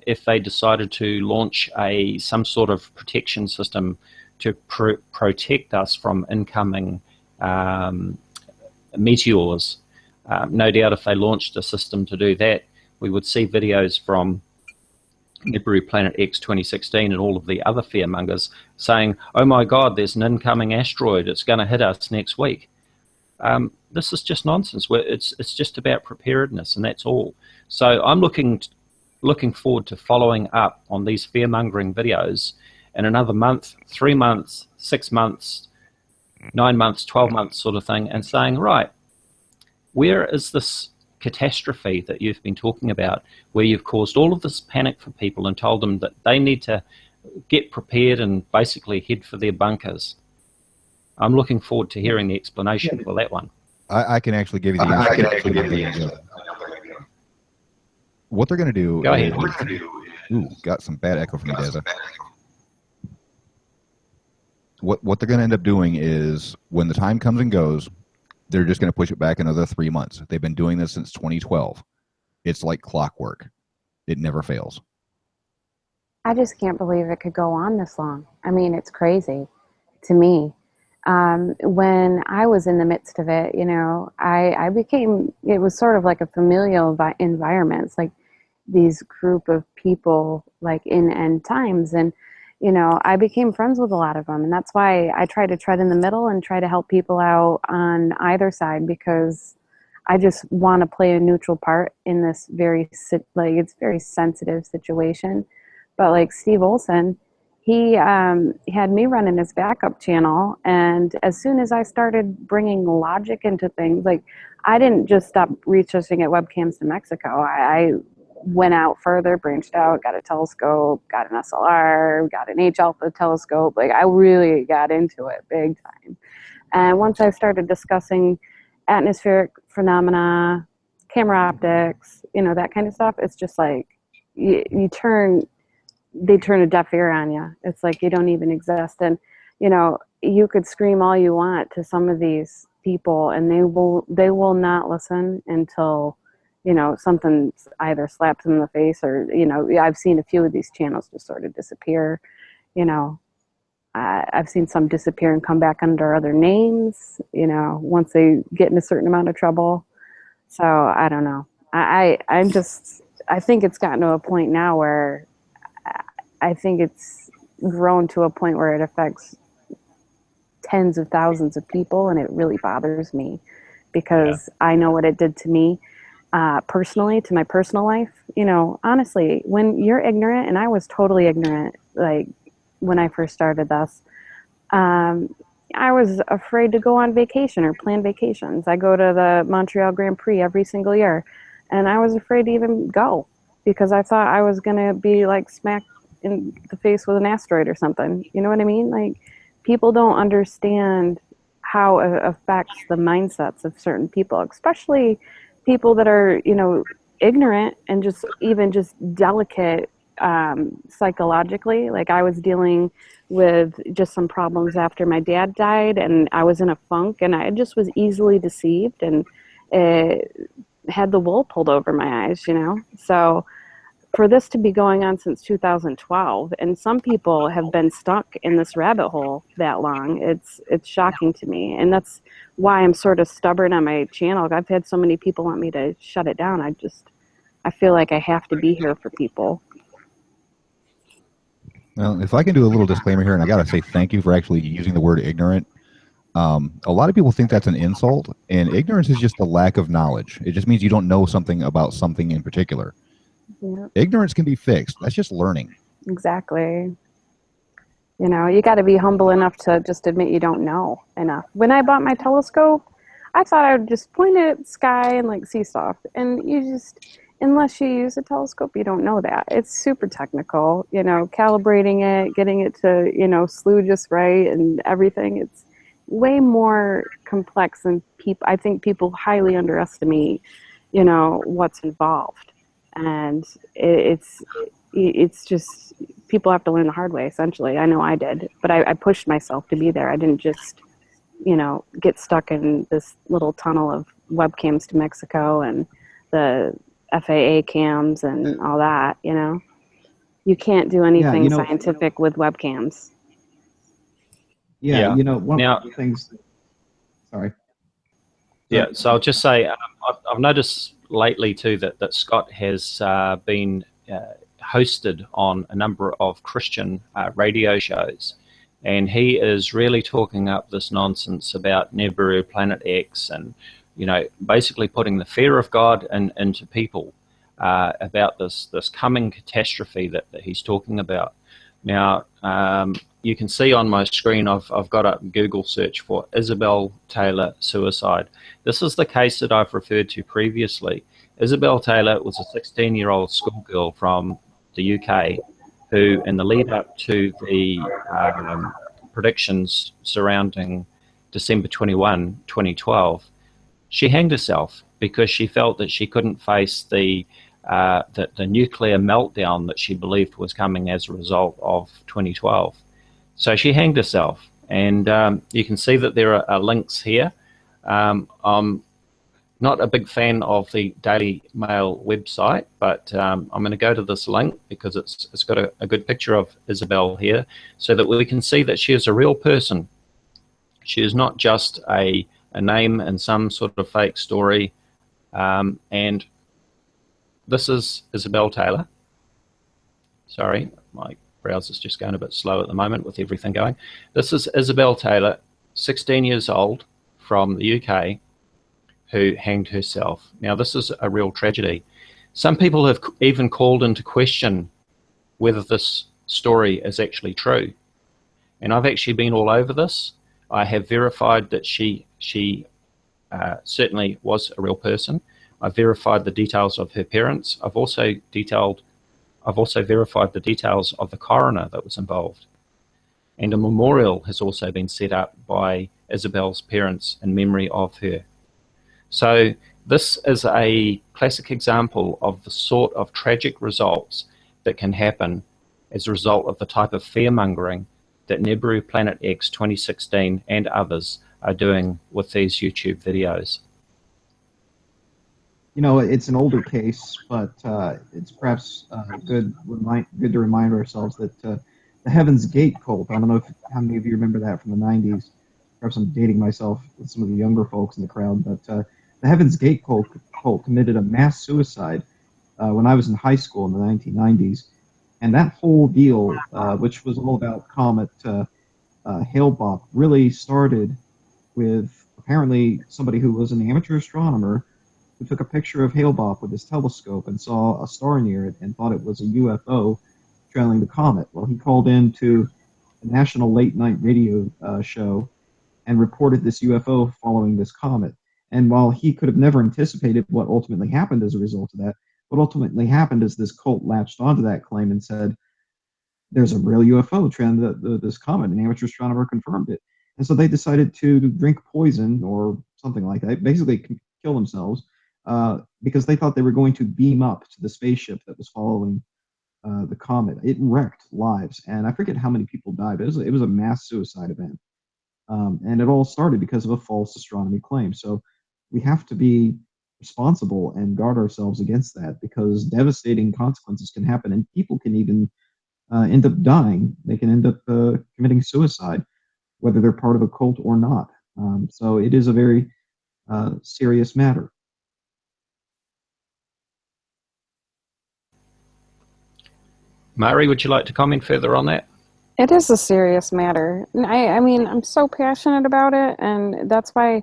if they decided to launch some sort of protection system to protect us from incoming meteors. No doubt if they launched a system to do that, we would see videos from Nibiru Planet X 2016 and all of the other fearmongers saying, oh my God, there's an incoming asteroid, it's going to hit us next week. This is just nonsense. It's just about preparedness, and that's all. So I'm looking forward to following up on these fear-mongering videos in another month, 3 months, 6 months, 9 months, 12 months sort of thing, and saying, right, where is this catastrophe that you've been talking about, where you've caused all of this panic for people and told them that they need to get prepared and basically head for their bunkers. I'm looking forward to hearing the explanation for that one. I can actually give you the answer. What they're going to do. Go ahead. Ooh, got some bad echo from me, Dazza. What they're going to end up doing is, when the time comes and goes, they're just going to push it back another 3 months. They've been doing this since 2012. It's like clockwork. It never fails. I just can't believe it could go on this long. I mean, it's crazy to me. When I was in the midst of it, you know, I became, it was sort of like a familial environment. It's like these group of people like in end times. And, you know, I became friends with a lot of them. And that's why I try to tread in the middle and try to help people out on either side, because I just want to play a neutral part in this it's very sensitive situation. But like Steve Olson, he had me running his backup channel, and as soon as I started bringing logic into things, like I didn't just stop researching at webcams in Mexico. I went out further, branched out, got a telescope, got an SLR, got an H-alpha telescope. Like I really got into it big time. And once I started discussing atmospheric phenomena, camera optics, you know, that kind of stuff, it's just like they turn a deaf ear on you. It's like you don't even exist. And, you know, you could scream all you want to some of these people, and they will not listen until, you know, something either slaps them in the face, or, you know, I've seen a few of these channels just sort of disappear. You know, I've seen some disappear and come back under other names, you know, once they get in a certain amount of trouble. So I don't know. I think it's gotten to a point now where I think it's grown to a point where it affects tens of thousands of people, and it really bothers me, because I know what it did to me personally, to my personal life. You know, honestly, when you're ignorant, and I was totally ignorant, like when I first started this, I was afraid to go on vacation or plan vacations. I go to the Montreal Grand Prix every single year, and I was afraid to even go, because I thought I was going to be like smacked in the face with an asteroid or something. You know what I mean? Like, people don't understand how it affects the mindsets of certain people, especially people that are, you know, ignorant and just delicate psychologically. Like, I was dealing with just some problems after my dad died, and I was in a funk, and I just was easily deceived, and had the wool pulled over my eyes, you know? So for this to be going on since 2012, and some people have been stuck in this rabbit hole that long, it's shocking to me. And that's why I'm sort of stubborn on my channel. I've had so many people want me to shut it down. I feel like I have to be here for people. Well, if I can do a little disclaimer here, and I got to say thank you for actually using the word ignorant. A lot of people think that's an insult, and ignorance is just a lack of knowledge. It just means you don't know something about something in particular. Yep. Ignorance can be fixed. That's just learning. Exactly. You know, you got to be humble enough to just admit you don't know enough. When I bought my telescope, I thought I would just point it at the sky and like see stuff. And you just, unless you use a telescope, you don't know that. It's super technical, you know, calibrating it, getting it to, you know, slew just right and everything. It's way more complex than I think people highly underestimate, you know, what's involved. And it's just, people have to learn the hard way, essentially. I know I did, but I pushed myself to be there. I didn't just, you know, get stuck in this little tunnel of webcams to Mexico and the FAA cams and all that, you know. You can't do anything scientific with webcams. Yeah, you know, one of the things... Sorry. Yeah, so I'll just say, I've noticed lately too that Scott has been hosted on a number of Christian radio shows, and he is really talking up this nonsense about Nibiru Planet X, and, you know, basically putting the fear of God into people about this coming catastrophe that he's talking about. Now, you can see on my screen I've got a Google search for Isabel Taylor suicide. This is the case that I've referred to previously. Isabel Taylor was a 16-year-old schoolgirl from the UK who, in the lead up to the predictions surrounding December 21, 2012, she hanged herself because she felt that she couldn't face the nuclear meltdown that she believed was coming as a result of 2012. So she hanged herself, and you can see that there are links here. I'm not a big fan of the Daily Mail website, but I'm going to go to this link because it's got a good picture of Isabel here, so that we can see that she is a real person. She is not just a name in some sort of fake story. And this is Isabel Taylor. Sorry, my browser's just going a bit slow at the moment with everything going. This is Isabel Taylor, 16 years old, from the UK, who hanged herself. Now, this is a real tragedy. Some people have even called into question whether this story is actually true. And I've actually been all over this. I have verified that she certainly was a real person. I've verified the details of her parents. I've also verified the details of the coroner that was involved. And a memorial has also been set up by Isabel's parents in memory of her. So this is a classic example of the sort of tragic results that can happen as a result of the type of fear-mongering that Nibiru Planet X 2016 and others are doing with these YouTube videos. You know, it's an older case, but it's perhaps good to remind ourselves that the Heaven's Gate cult, I don't know how many of you remember that from the 90s. Perhaps I'm dating myself with some of the younger folks in the crowd, but the Heaven's Gate cult committed a mass suicide when I was in high school in the 1990s. And that whole deal, which was all about Comet Hale-Bopp, really started with apparently somebody who was an amateur astronomer who took a picture of Hale-Bopp with his telescope and saw a star near it and thought it was a UFO trailing the comet. Well, he called in to a national late-night radio show and reported this UFO following this comet. And while he could have never anticipated what ultimately happened as a result of that, what ultimately happened is this cult latched onto that claim and said, there's a real UFO trailing this comet. An amateur astronomer confirmed it. And so they decided to drink poison or something like that, basically kill themselves, because they thought they were going to beam up to the spaceship that was following the comet. It wrecked lives, and I forget how many people died. It was a mass suicide event, and it all started because of a false astronomy claim. So we have to be responsible and guard ourselves against that, because devastating consequences can happen, and people can even end up dying. They can end up committing suicide, whether they're part of a cult or not. So it is a very serious matter. Mari, would you like to comment further on that? It is a serious matter. I mean, I'm so passionate about it, and that's why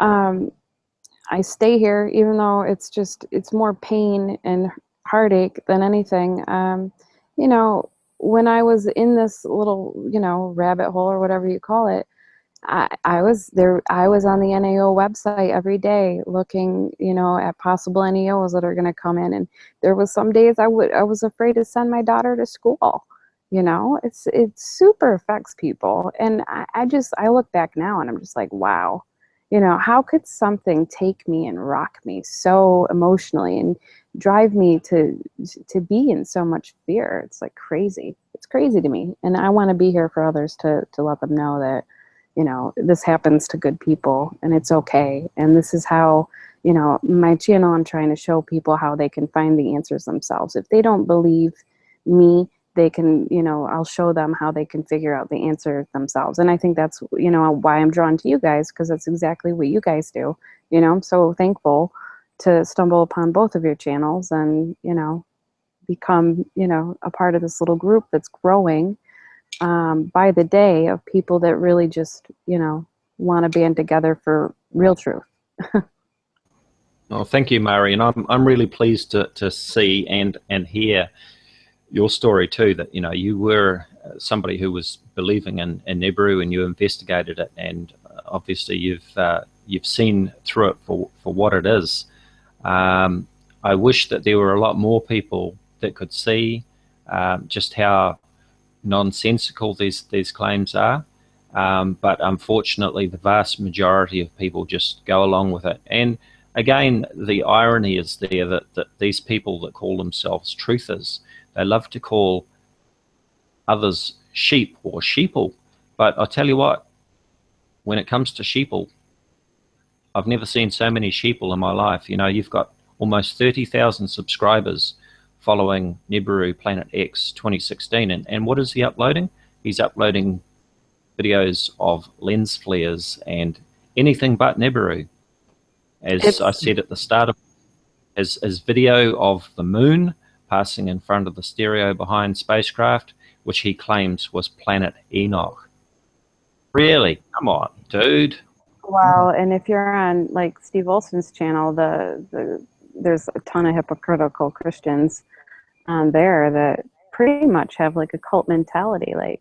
I stay here, even though it's more pain and heartache than anything. You know, when I was in this little, rabbit hole or whatever you call it, I was on the NAO website every day looking, at possible NEOs that are going to come in. And there was some days I was afraid to send my daughter to school. It super affects people. And I look back now and I'm just like, wow, how could something take me and rock me so emotionally and drive me to be in so much fear? It's like crazy. It's crazy to me. And I want to be here for others to let them know that, this happens to good people and it's okay. And this is how, my channel, I'm trying to show people how they can find the answers themselves. If they don't believe me, they can, I'll show them how they can figure out the answer themselves. And I think that's, why I'm drawn to you guys, because that's exactly what you guys do. I'm so thankful to stumble upon both of your channels and, become, a part of this little group that's growing by the day, of people that really just, want to band together for real truth. Well, thank you, Mari. And I'm really pleased to see and hear your story too, that you were somebody who was believing in Nibiru, and you investigated it, and obviously you've seen through it for what it is. I wish that there were a lot more people that could see just how nonsensical these claims are. But unfortunately, the vast majority of people just go along with it. And again, the irony is there that these people that call themselves truthers, they love to call others sheep or sheeple. But I tell you what, when it comes to sheeple, I've never seen so many sheeple in my life. You know, you've got almost 30,000 subscribers following Nibiru Planet X 2016. And what is he uploading? He's uploading videos of lens flares and anything but Nibiru. As I said at the start of his video of the moon passing in front of the stereo behind spacecraft, which he claims was planet Enoch. Really? Come on, dude. Wow, and if you're on like Steve Olson's channel, there's a ton of hypocritical Christians on there that pretty much have like a cult mentality. Like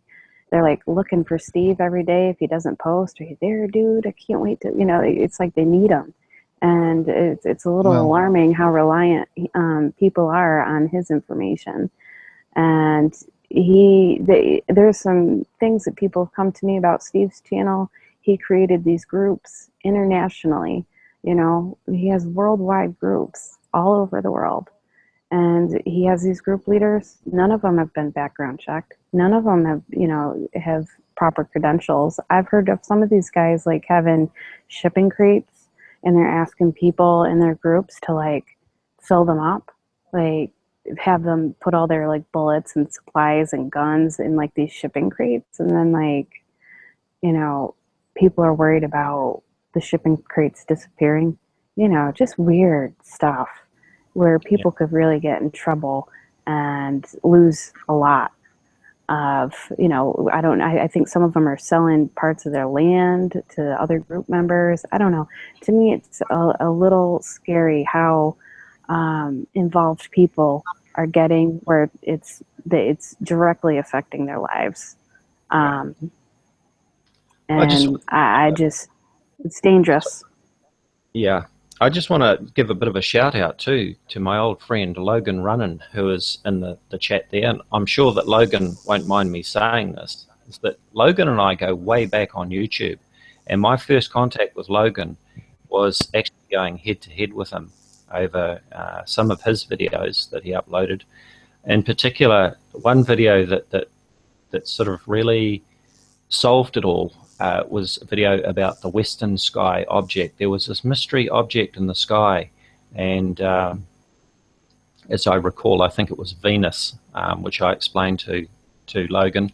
they're like looking for Steve every day. If he doesn't post, are you there, dude? I can't wait to, you know, it's like they need him. And it's a little alarming how reliant people are on his information. And there's some things that people have come to me about Steve's channel. He created these groups internationally. You know, he has worldwide groups all over the world. And he has these group leaders. None of them have been background checked. None of them have, you know, have proper credentials. I've heard of some of these guys like having shipping crates, and they're asking people in their groups to like fill them up, like have them put all their like bullets and supplies and guns in like these shipping crates. And then like, you know, people are worried about the shipping crates disappearing, you know, just weird stuff where people could really get in trouble and lose a lot of, you know, I think some of them are selling parts of their land to other group members. I don't know. To me, it's a little scary how involved people are getting, where it's directly affecting their lives. And I just, it's dangerous. Yeah. I just want to give a bit of a shout out too to my old friend Logan Runnan, who is in the chat there. And I'm sure that Logan won't mind me saying this, is that Logan and I go way back on YouTube. And my first contact with Logan was actually going head to head with him over some of his videos that he uploaded. In particular, one video that sort of really solved it all was a video about the western sky object. There was this mystery object in the sky, and as I recall, I think it was Venus, which I explained to Logan.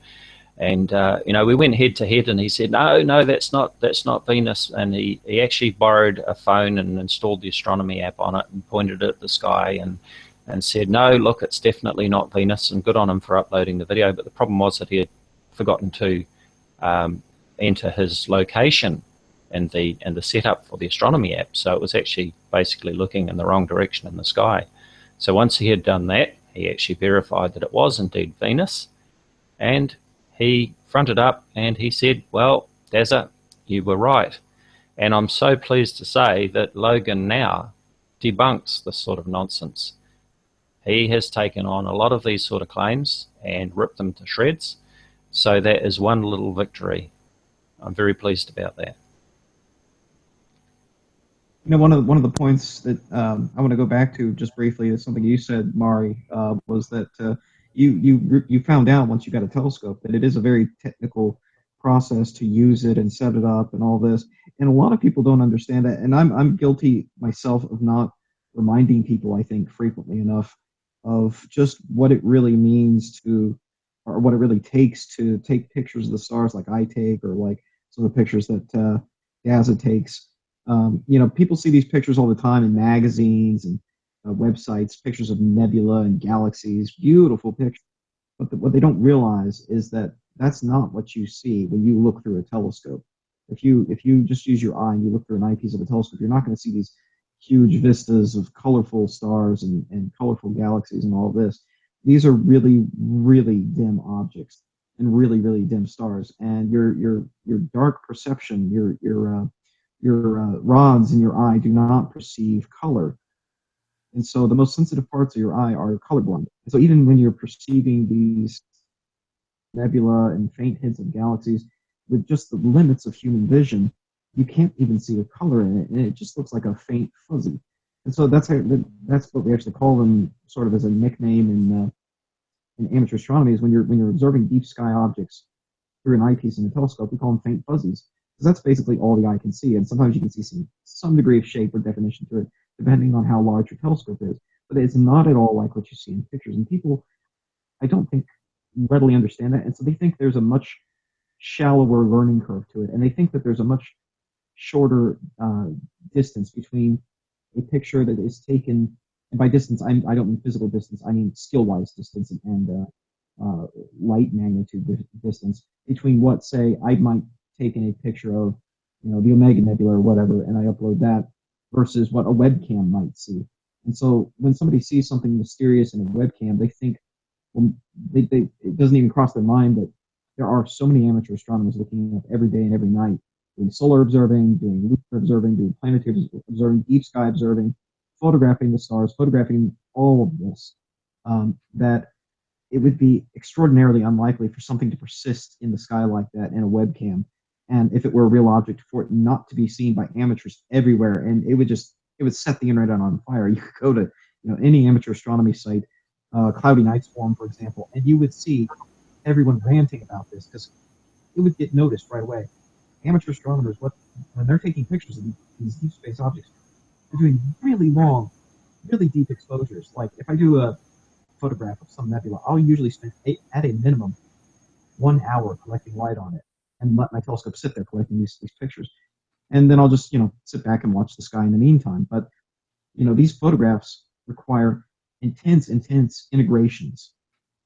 And you know, we went head to head, and he said, no, that's not Venus. And he actually borrowed a phone and installed the astronomy app on it and pointed it at the sky and said, no, look, it's definitely not Venus. And good on him for uploading the video. But the problem was that he had forgotten to enter his location in the setup for the astronomy app. So it was actually basically looking in the wrong direction in the sky. So once he had done that, he actually verified that it was indeed Venus, and he fronted up and he said, well, Dazza, you were right. And I'm so pleased to say that Logan now debunks this sort of nonsense. He has taken on a lot of these sort of claims and ripped them to shreds. So that is one little victory. I'm very pleased about that. You know, one of the points that I want to go back to just briefly is something you said, Mari, was that you found out once you got a telescope that it is a very technical process to use it and set it up and all this. And a lot of people don't understand that. And I'm guilty myself of not reminding people, I think, frequently enough of just what it really means to, or what it really takes to take pictures of the stars like I take, or like some of the pictures that Dazza takes. You know, people see these pictures all the time in magazines and websites, pictures of nebula and galaxies, beautiful pictures. But what they don't realize is that that's not what you see when you look through a telescope. If you just use your eye and you look through an eyepiece of a telescope, you're not going to see these huge vistas of colorful stars and colorful galaxies and all this. These are really, really dim objects. and really, really dim stars. And your dark perception, your rods in your eye do not perceive color. And so the most sensitive parts of your eye are colorblind. So even when you're perceiving these nebula and faint hints of galaxies with just the limits of human vision, you can't even see the color in it, and it just looks like a faint fuzzy. And so that's what we actually call them, sort of as a nickname in amateur astronomy, is when you're observing deep sky objects through an eyepiece in a telescope, we call them faint fuzzies, because that's basically all the eye can see. And sometimes you can see some degree of shape or definition to it, depending on how large your telescope is. But it's not at all like what you see in pictures. And people, I don't think, readily understand that. And so they think there's a much shallower learning curve to it. And they think that there's a much shorter distance between a picture that is taken, and by distance, I don't mean physical distance, I mean skill-wise distance and light magnitude distance, between what, say, I might take in a picture of, the Omega Nebula or whatever, and I upload that, versus what a webcam might see. And so when somebody sees something mysterious in a webcam, they think, well, it doesn't even cross their mind that there are so many amateur astronomers looking up every day and every night, doing solar observing, doing lunar observing, doing planetary observing, deep sky observing, photographing the stars, photographing all of this, that it would be extraordinarily unlikely for something to persist in the sky like that in a webcam. And if it were a real object, for it not to be seen by amateurs everywhere, and it would set the internet on fire. You could go to any amateur astronomy site, Cloudy Nights Forum, for example, and you would see everyone ranting about this, because it would get noticed right away. Amateur astronomers, when they're taking pictures of these deep space objects, they're doing really long, really deep exposures. Like if I do a photograph of some nebula, I'll usually spend at a minimum 1 hour collecting light on it, and let my telescope sit there collecting these pictures. And then I'll just sit back and watch the sky in the meantime. But these photographs require intense integrations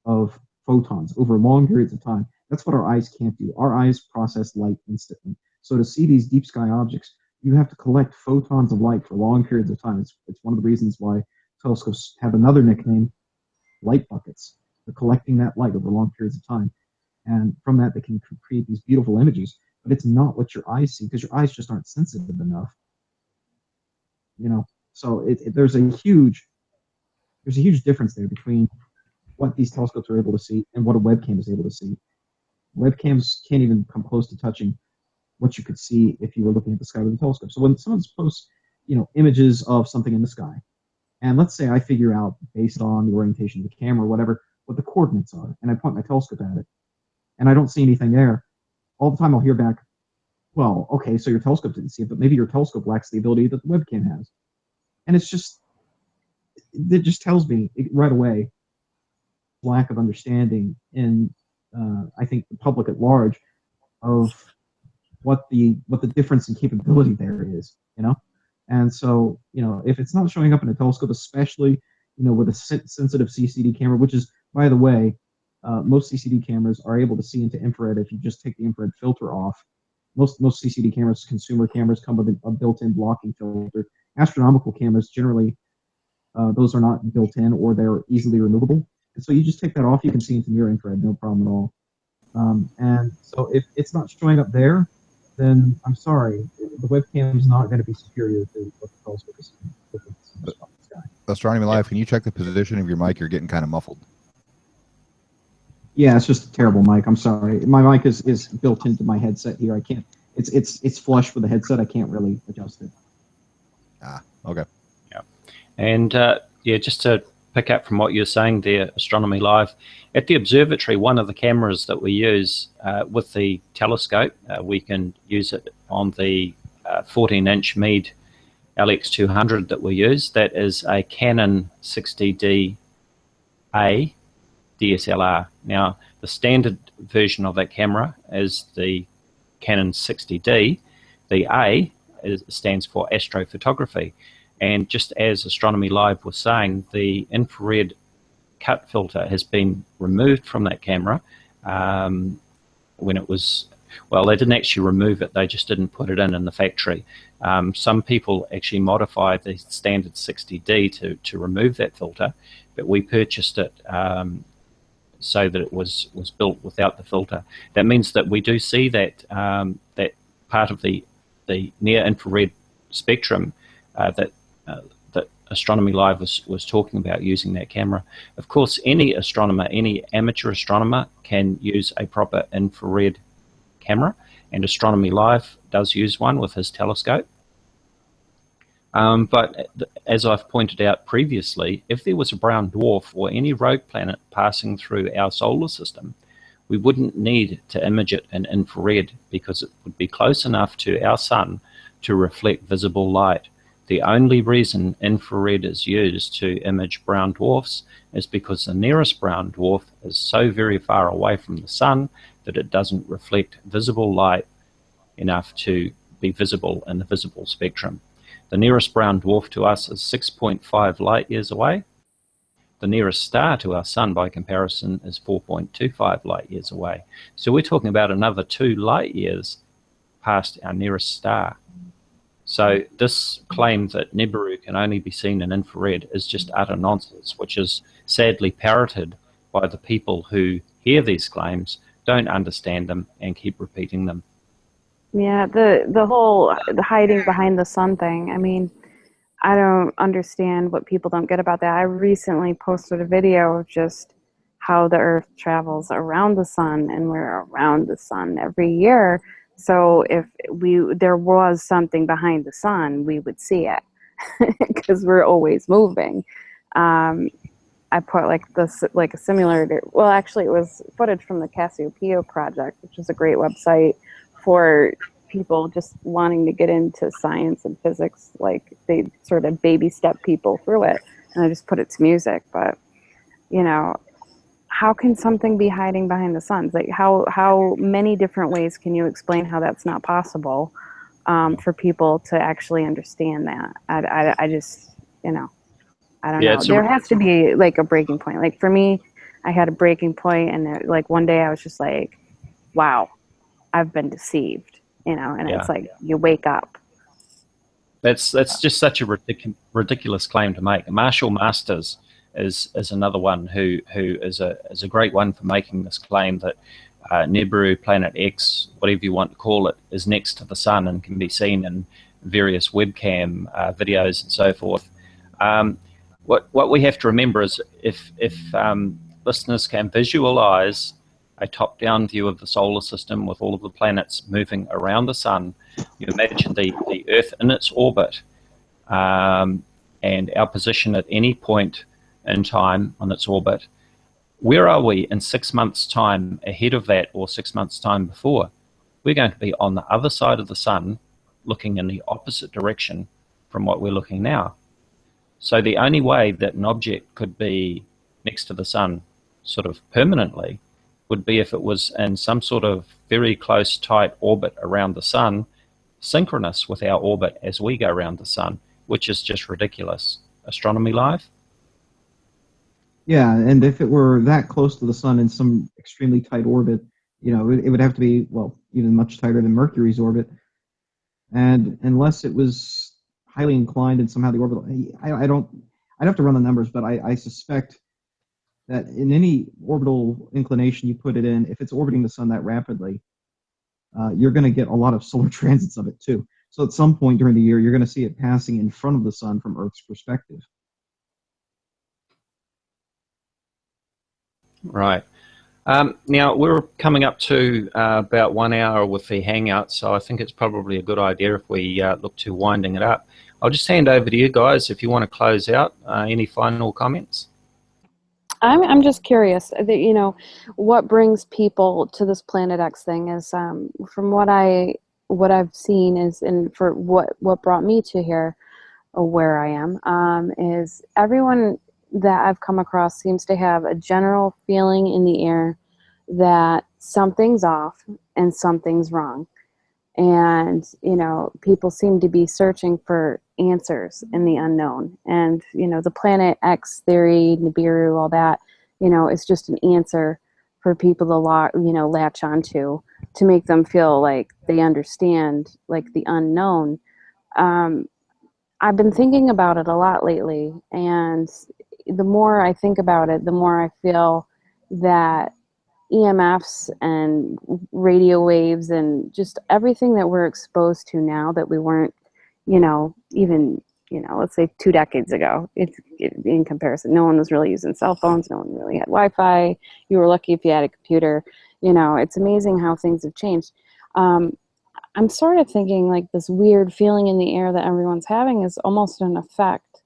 of photons over long periods of time. That's what our eyes can't do. Our eyes process light instantly. So to see these deep sky objects, you have to collect photons of light for long periods of time. It's one of the reasons why telescopes have another nickname, light buckets. They're collecting that light over long periods of time. And from that, they can create these beautiful images. But it's not what your eyes see, because your eyes just aren't sensitive enough. So there's a huge difference there between what these telescopes are able to see and what a webcam is able to see. Webcams can't even come close to touching what you could see if you were looking at the sky with a telescope. So when someone posts, images of something in the sky, and let's say I figure out, based on the orientation of the camera or whatever, what the coordinates are, and I point my telescope at it, and I don't see anything there, all the time I'll hear back, well, okay, so your telescope didn't see it, but maybe your telescope lacks the ability that the webcam has. And it just tells me right away lack of understanding in, I think, the public at large of what the difference in capability there is, And so, if it's not showing up in a telescope, especially, with a sensitive CCD camera, which is, by the way, most CCD cameras are able to see into infrared if you just take the infrared filter off. Most CCD cameras, consumer cameras, come with a built-in blocking filter. Astronomical cameras, generally, those are not built in, or they're easily removable. And so you just take that off, you can see into near infrared, no problem at all. And so if it's not showing up there, then I'm sorry, the webcam is not going to be superior to what the telescope is seeing. Astronomy Live, can you check the position of your mic? You're getting kind of muffled. Yeah, it's just a terrible mic. I'm sorry. My mic is built into my headset here. I can't. It's flush with the headset. I can't really adjust it. Ah, okay. Yeah, and just to pick up from what you're saying there, Astronomy Live, at the observatory, one of the cameras that we use with the telescope, we can use it on the 14-inch Meade LX200 that we use. That is a Canon 60D A DSLR. Now, the standard version of that camera is the Canon 60D. The A stands for astrophotography. And just as Astronomy Live was saying, the infrared cut filter has been removed from that camera when it was, well, they didn't actually remove it, they just didn't put it in the factory. Some people actually modified the standard 60D to remove that filter, but we purchased it so that it was built without the filter. That means that we do see that that part of the near-infrared spectrum that Astronomy Live was talking about using that camera. Of course, any astronomer, any amateur astronomer can use a proper infrared camera, and Astronomy Live does use one with his telescope. But as I've pointed out previously, if there was a brown dwarf or any rogue planet passing through our solar system, we wouldn't need to image it in infrared because it would be close enough to our sun to reflect visible light. The only reason infrared is used to image brown dwarfs is because the nearest brown dwarf is so very far away from the sun that it doesn't reflect visible light enough to be visible in the visible spectrum. The nearest brown dwarf to us is 6.5 light years away. The nearest star to our sun, by comparison, is 4.25 light years away. So we're talking about another 2 light years past our nearest star. So this claim that Nibiru can only be seen in infrared is just utter nonsense, which is sadly parroted by the people who hear these claims, don't understand them, and keep repeating them. Yeah, the whole hiding behind the sun thing. I mean, I don't understand what people don't get about that. I recently posted a video of just how the Earth travels around the sun, and we're around the sun every year. So if there was something behind the sun, we would see it because we're always moving. I put like a simulator. Well, actually, it was footage from the Cassiopeia project, which is a great website for people just wanting to get into science and physics. Like, they sort of baby step people through it, and I just put it to music. But you know, how can something be hiding behind the sun? Like, how many different ways can you explain how that's not possible for people to actually understand that? I just, I don't know. There has to be like a breaking point. Like for me, I had a breaking point, and like one day I was just like, wow, I've been deceived, and it's like you wake up. That's just such a ridiculous claim to make. Marshall Masters is another one who is a great one for making this claim that Nibiru Planet X, whatever you want to call it, is next to the sun and can be seen in various webcam videos and so forth. What we have to remember is if listeners can visualize a top-down view of the solar system with all of the planets moving around the sun, you imagine the Earth in its orbit and our position at any point in time on its orbit. Where are we in 6 months' time ahead of that, or 6 months' time before? We're going to be on the other side of the sun, looking in the opposite direction from what we're looking now. So the only way that an object could be next to the sun sort of permanently would be if it was in some sort of very close, tight orbit around the sun, synchronous with our orbit as we go around the sun, which is just ridiculous. Astronomy Live? Yeah, and if it were that close to the sun in some extremely tight orbit, it would have to be, well, even much tighter than Mercury's orbit. And unless it was highly inclined and somehow the orbital, I'd have to run the numbers, but I suspect that in any orbital inclination you put it in, if it's orbiting the sun that rapidly, you're going to get a lot of solar transits of it too. So at some point during the year, you're going to see it passing in front of the sun from Earth's perspective. Right. Now, we're coming up to about 1 hour with the Hangout, so I think it's probably a good idea if we look to winding it up. I'll just hand over to you guys if you want to close out. Any final comments? I'm just curious, what brings people to this Planet X thing is, from what I've seen is, and for what brought me to here, or where I am, is everyone that I've come across seems to have a general feeling in the air that something's off and something's wrong. And, people seem to be searching for answers in the unknown. And, the Planet X theory, Nibiru, all that, is just an answer for people to, latch onto to make them feel like they understand, like, the unknown. I've been thinking about it a lot lately, and the more I think about it, the more I feel that EMFs and radio waves and just everything that we're exposed to now that we weren't, even, let's say 2 decades ago, in comparison. No one was really using cell phones. No one really had Wi-Fi. You were lucky if you had a computer. It's amazing how things have changed. I'm sort of thinking like this weird feeling in the air that everyone's having is almost an effect,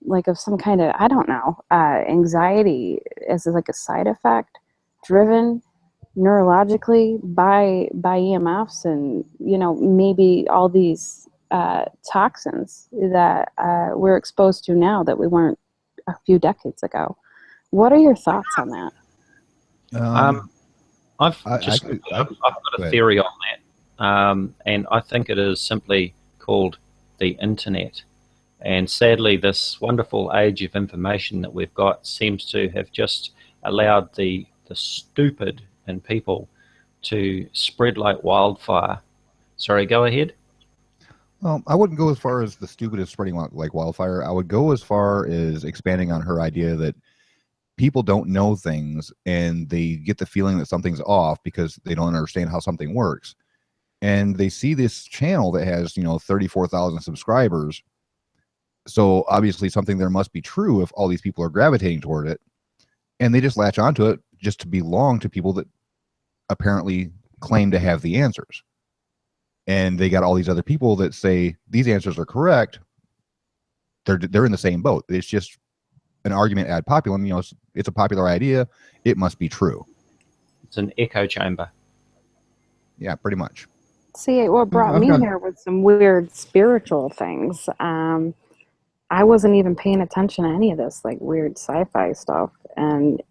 like of some kind of, I don't know, anxiety as like a side effect driven neurologically by EMFs and, maybe all these toxins that we're exposed to now that we weren't a few decades ago. What are your thoughts on that? I've got a theory on that, and I think it is simply called the internet. And sadly, this wonderful age of information that we've got seems to have just allowed the stupid in people to spread like wildfire. Sorry, go ahead. Well, I wouldn't go as far as the stupid is spreading like wildfire. I would go as far as expanding on her idea that people don't know things and they get the feeling that something's off because they don't understand how something works. And they see this channel that has, 34,000 subscribers. So obviously something there must be true if all these people are gravitating toward it. And they just latch onto it just to belong to people that apparently claim to have the answers. And they got all these other people that say these answers are correct. They're in the same boat. It's just an argument ad populum. It's a popular idea. It must be true. It's an echo chamber. Yeah, pretty much. See, what brought me here was some weird spiritual things. I wasn't even paying attention to any of this, like weird sci-fi stuff. And,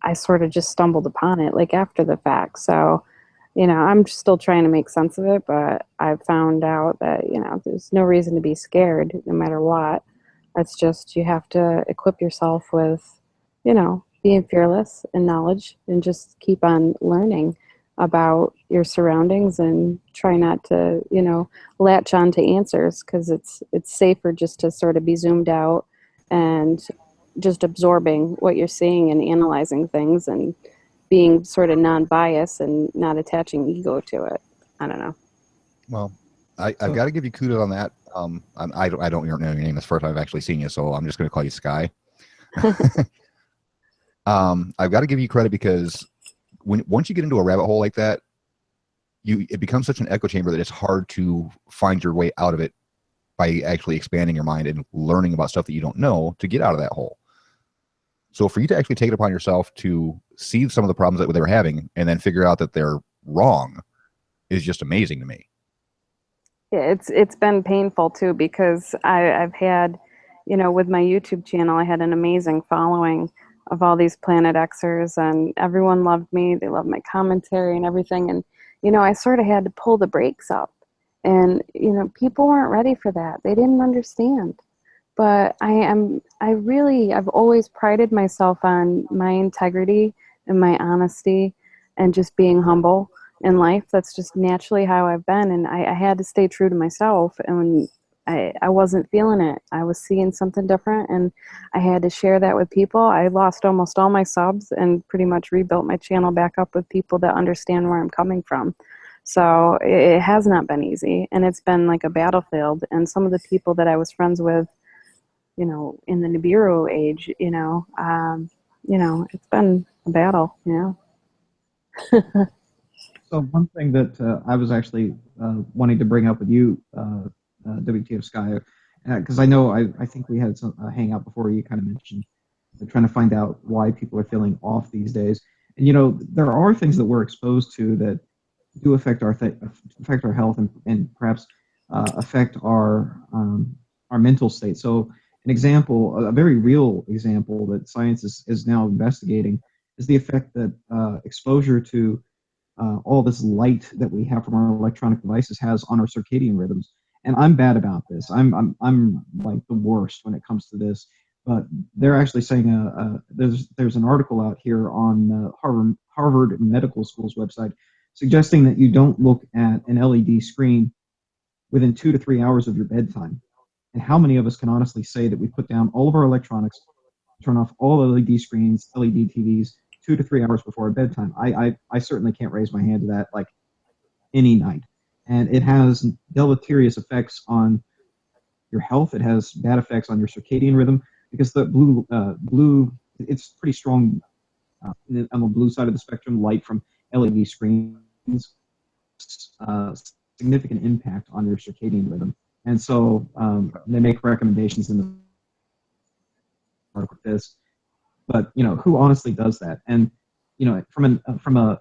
I sort of just stumbled upon it like after the fact. So, I'm still trying to make sense of it, but I've found out that, there's no reason to be scared no matter what. It's just you have to equip yourself with, being fearless and knowledge and just keep on learning about your surroundings and try not to, latch on to answers because it's safer just to sort of be zoomed out and just absorbing what you're seeing and analyzing things and being sort of non-biased and not attaching ego to it. I don't know. Well, I've got to give you kudos on that. I don't know your name. It's the first time I've actually seen you, so I'm just going to call you Sky. I've got to give you credit because once you get into a rabbit hole like that, it becomes such an echo chamber that it's hard to find your way out of it by actually expanding your mind and learning about stuff that you don't know to get out of that hole. So for you to actually take it upon yourself to see some of the problems that they were having and then figure out that they're wrong is just amazing to me. Yeah, it's been painful too because I've had, with my YouTube channel, I had an amazing following of all these Planet Xers and everyone loved me. They loved my commentary and everything. And, I sort of had to pull the brakes up and, people weren't ready for that. They didn't understand. But I've always prided myself on my integrity and my honesty and just being humble in life. That's just naturally how I've been. And I had to stay true to myself. And I wasn't feeling it. I was seeing something different and I had to share that with people. I lost almost all my subs and pretty much rebuilt my channel back up with people that understand where I'm coming from. So it has not been easy and it's been like a battlefield. And some of the people that I was friends with, in the Nibiru age, it's been a battle, So one thing that I was actually wanting to bring up with you, WTF Sky, because I know I think we had some hangout before. You kind of mentioned trying to find out why people are feeling off these days, and there are things that we're exposed to that do affect our health and perhaps affect our mental state. So an example, a very real example that science is now investigating, is the effect that exposure to all this light that we have from our electronic devices has on our circadian rhythms. And I'm bad about this. I'm like the worst when it comes to this. But they're actually saying there's an article out here on Harvard Medical School's website suggesting that you don't look at an LED screen within 2 to 3 hours of your bedtime. And how many of us can honestly say that we put down all of our electronics turn off all LED screens, LED TVs, 2 to 3 hours before bedtime. I certainly can't raise my hand to that like any night. And it has deleterious effects on your health. It has bad effects on your circadian rhythm because the blue, it's pretty strong on the blue side of the spectrum. Light from LED screens, significant impact on your circadian rhythm. And so they make recommendations in the article like this. But who honestly does that? And from a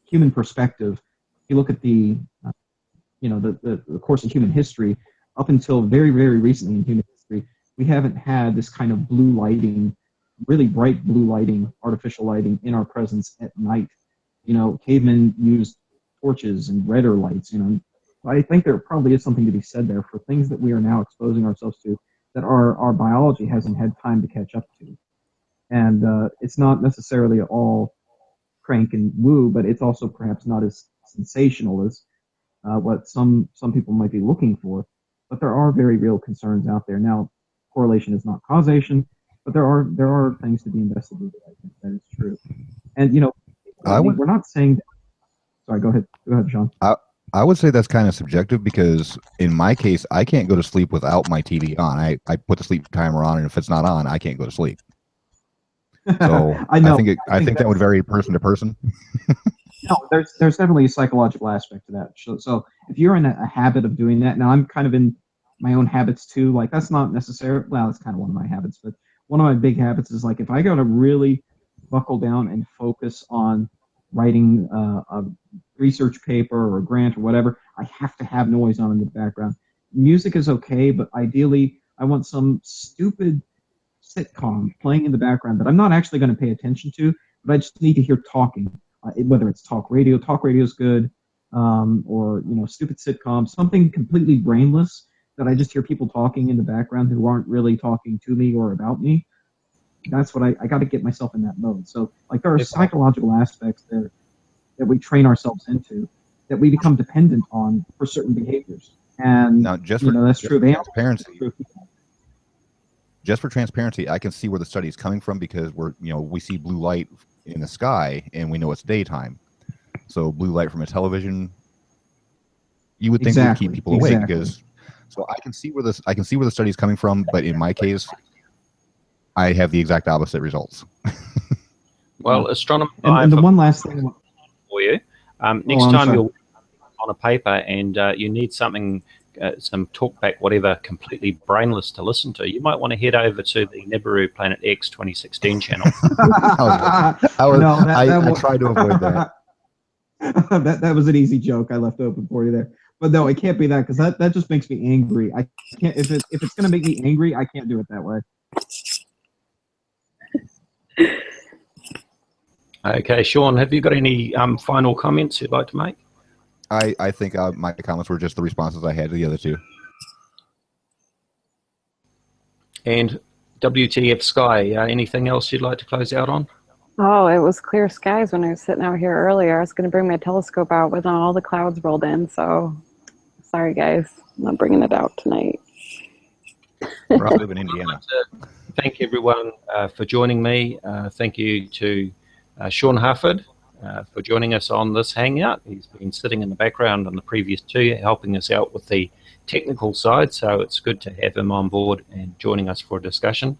human perspective, if you look at the the course of human history, up until very, very recently in human history, we haven't had this kind of blue lighting, really bright blue lighting, artificial lighting in our presence at night. Cavemen used torches and redder lights. I think there probably is something to be said there for things that we are now exposing ourselves to that our biology hasn't had time to catch up to. And it's not necessarily all crank and woo, but it's also perhaps not as sensational as what some people might be looking for. But there are very real concerns out there. Now, correlation is not causation, but there are things to be investigated. I think that is true. And we're not saying that. Sorry, go ahead, Sean. I would say that's kind of subjective because in my case, I can't go to sleep without my TV on. I put the sleep timer on, and if it's not on, I can't go to sleep. So I think that would vary person to person. No, there's definitely a psychological aspect to that. So if you're in a habit of doing that, now I'm kind of in my own habits too. Like that's not necessarily, well, it's kind of one of my habits, but one of my big habits is like if I go to really buckle down and focus on writing a research paper or a grant or whatever, I have to have noise on in the background. Music is okay, but ideally I want some stupid sitcom playing in the background that I'm not actually going to pay attention to, but I just need to hear talking. Whether it's talk radio is good, or stupid sitcom, something completely brainless that I just hear people talking in the background who aren't really talking to me or about me. That's what I got to get myself in that mode. So like there are psychological aspects there that we train ourselves into that we become dependent on for certain behaviors. And now, that's true of transparency. Just for transparency, I can see where the study is coming from because we see blue light in the sky and we know it's daytime. So blue light from a television, you would think would keep people awake because. So I can see where the study is coming from, but in my case, I have the exact opposite results. Well, astronomy. And the one last thing for you, next time you're on a paper and you need something. Some talkback, whatever, completely brainless to listen to, you might want to head over to the Nibiru Planet X 2016 channel. I tried to avoid that. That was an easy joke I left open for you there. But no, it can't be that because that just makes me angry. I can't if it's going to make me angry, I can't do it that way. Okay, Sean, have you got any final comments you'd like to make? I think my comments were just the responses I had to the other two. And WTF Sky, anything else you'd like to close out on? Oh, it was clear skies when I was sitting out here earlier. I was going to bring my telescope out with all the clouds rolled in, so sorry guys, I'm not bringing it out tonight. I live in Indiana. I'd like to thank everyone for joining me. Thank you to Sean Harford for joining us on this hangout. He's been sitting in the background on the previous two, helping us out with the technical side, so it's good to have him on board and joining us for a discussion.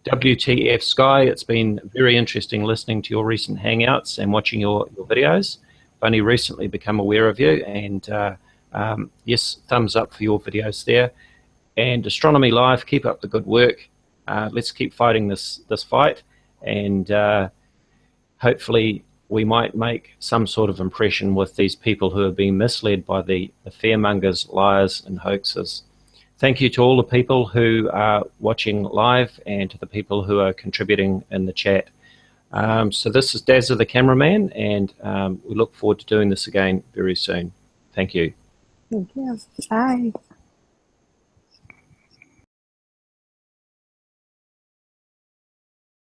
WTF Sky, it's been very interesting listening to your recent hangouts and watching your videos. I've only recently become aware of you, and yes, thumbs up for your videos there. And Astronomy Live, keep up the good work. Let's keep fighting this fight, and hopefully we might make some sort of impression with these people who are being misled by the fearmongers, liars, and hoaxes. Thank you to all the people who are watching live and to the people who are contributing in the chat. So this is Dazza the cameraman, and we look forward to doing this again very soon. Thank you. Thank you. Bye.